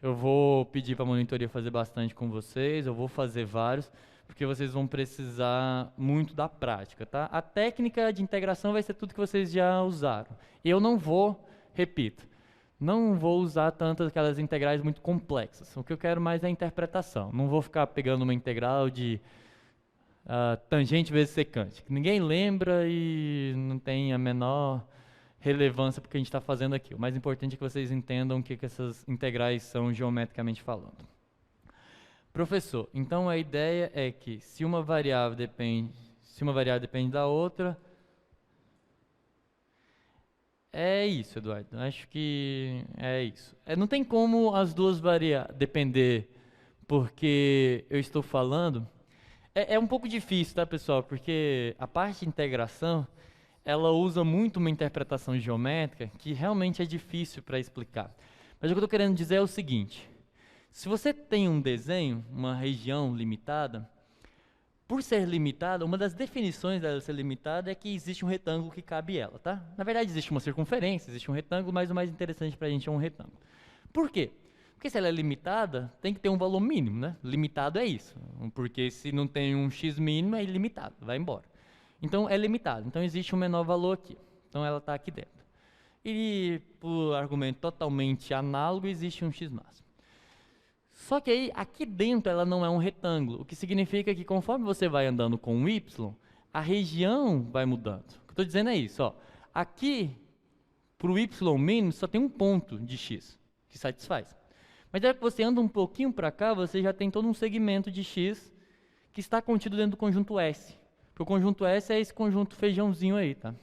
eu vou pedir para a monitoria fazer bastante com vocês, eu vou fazer vários, porque vocês vão precisar muito da prática, tá? A técnica de integração vai ser tudo que vocês já usaram. Eu não vou, repito, não vou usar tantas aquelas integrais muito complexas. O que eu quero mais é a interpretação. Não vou ficar pegando uma integral de tangente vezes secante, que ninguém lembra e não tem a menor relevância para o que a gente está fazendo aqui. O mais importante é que vocês entendam o que essas integrais são geometricamente falando. Professor, então a ideia é que se uma variável depende da outra, É isso, Eduardo. Acho que é isso. Não tem como as duas depender, porque eu estou falando. É um pouco difícil, tá, pessoal? Porque a parte de integração, ela usa muito uma interpretação geométrica que realmente é difícil para explicar. Mas o que eu estou querendo dizer é o seguinte: se você tem um desenho, uma região limitada, por ser limitada, uma das definições dela ser limitada é que existe um retângulo que cabe ela, tá? Na verdade, existe uma circunferência, existe um retângulo, mas o mais interessante para a gente é um retângulo. Por quê? Porque se ela é limitada, tem que ter um valor mínimo, né? Limitado é isso. Porque se não tem um x mínimo, é ilimitado, vai embora. Então, é limitado. Então, existe um menor valor aqui. Então, ela está aqui dentro. E, por argumento totalmente análogo, existe um x máximo. Só que aí, aqui dentro, ela não é um retângulo, o que significa que conforme você vai andando com o y, a região vai mudando. O que eu estou dizendo é isso, ó. Aqui, para o y mínimo, só tem um ponto de x, que satisfaz. Mas aí que você anda um pouquinho para cá, você já tem todo um segmento de x que está contido dentro do conjunto S. Porque o conjunto S é esse conjunto feijãozinho aí, tá?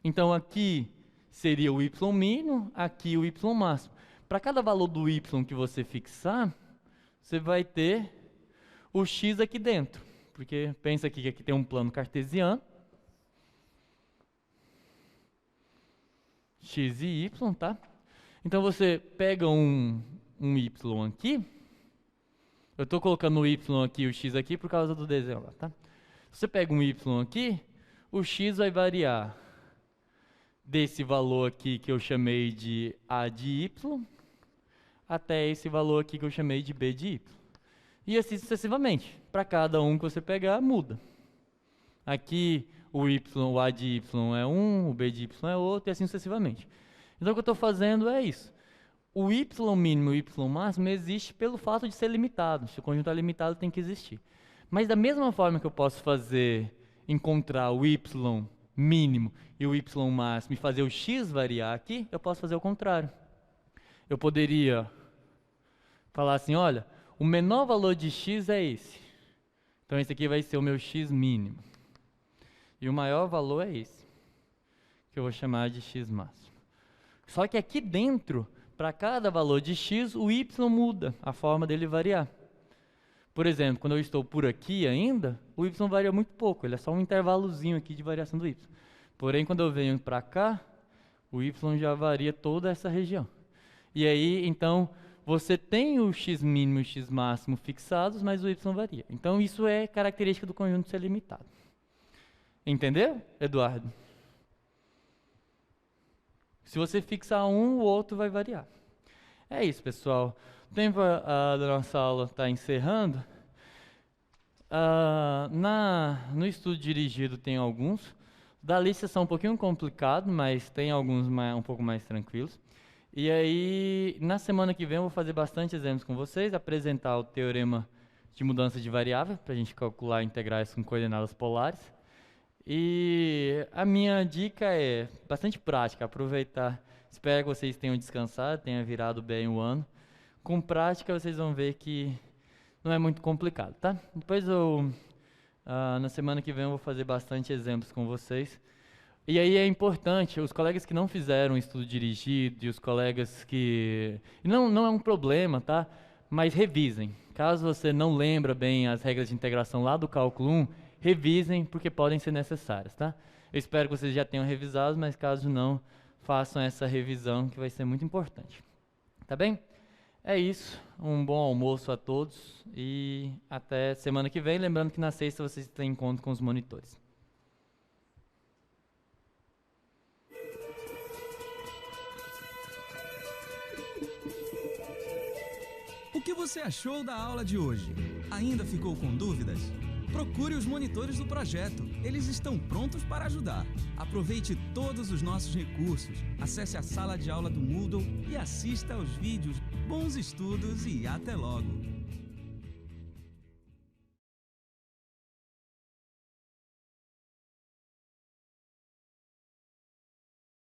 Então, aqui seria o y mínimo, aqui o y máximo. Para cada valor do y que você fixar, você vai ter o x aqui dentro. Porque pensa aqui que aqui tem um plano cartesiano. X e y, tá? Então você pega um y aqui. Eu estou colocando o y aqui e o x aqui por causa do desenho lá, tá? Você pega um y aqui, o x vai variar desse valor aqui que eu chamei de a de y, até esse valor aqui que eu chamei de b de y. E assim sucessivamente. Para cada um que você pegar, muda. Aqui o a de y é um, o b de y é outro, e assim sucessivamente. Então o que eu estou fazendo é isso. O y mínimo e o y máximo existe pelo fato de ser limitado. Se o conjunto é limitado, tem que existir. Mas da mesma forma que eu posso encontrar o y mínimo e o y máximo e fazer o x variar aqui, eu posso fazer o contrário. Eu poderia falar assim, olha, o menor valor de x é esse. Então esse aqui vai ser o meu x mínimo. E o maior valor é esse, que eu vou chamar de x máximo. Só que aqui dentro, para cada valor de x, o y muda, a forma dele variar. Por exemplo, quando eu estou por aqui ainda, o y varia muito pouco, ele é só um intervalozinho aqui de variação do y. Porém, quando eu venho para cá, o y já varia toda essa região. E aí, então, você tem o x mínimo e o x máximo fixados, mas o y varia. Então, isso é característica do conjunto ser limitado. Entendeu, Eduardo? Se você fixar um, o outro vai variar. É isso, pessoal. O tempo da nossa aula está encerrando. No estudo dirigido tem alguns. Da lista são um pouquinho complicados, mas tem alguns um pouco mais tranquilos. E aí, na semana que vem, eu vou fazer bastante exemplos com vocês, apresentar o teorema de mudança de variável, para a gente calcular integrais com coordenadas polares. E a minha dica é bastante prática, aproveitar. Espero que vocês tenham descansado, tenham virado bem o ano. Com prática, vocês vão ver que não é muito complicado, tá? Depois na semana que vem, eu vou fazer bastante exemplos com vocês. E aí é importante, os colegas que não fizeram estudo dirigido e os colegas que... Não é um problema, tá? Mas revisem. Caso você não lembra bem as regras de integração lá do cálculo 1, revisem, porque podem ser necessárias, tá? Eu espero que vocês já tenham revisado, mas caso não, façam essa revisão, que vai ser muito importante. Tá bem? É isso. Um bom almoço a todos e até semana que vem. Lembrando que na sexta vocês têm encontro com os monitores. O que você achou da aula de hoje? Ainda ficou com dúvidas? Procure os monitores do projeto. Eles estão prontos para ajudar. Aproveite todos os nossos recursos. Acesse a sala de aula do Moodle e assista aos vídeos. Bons estudos e até logo!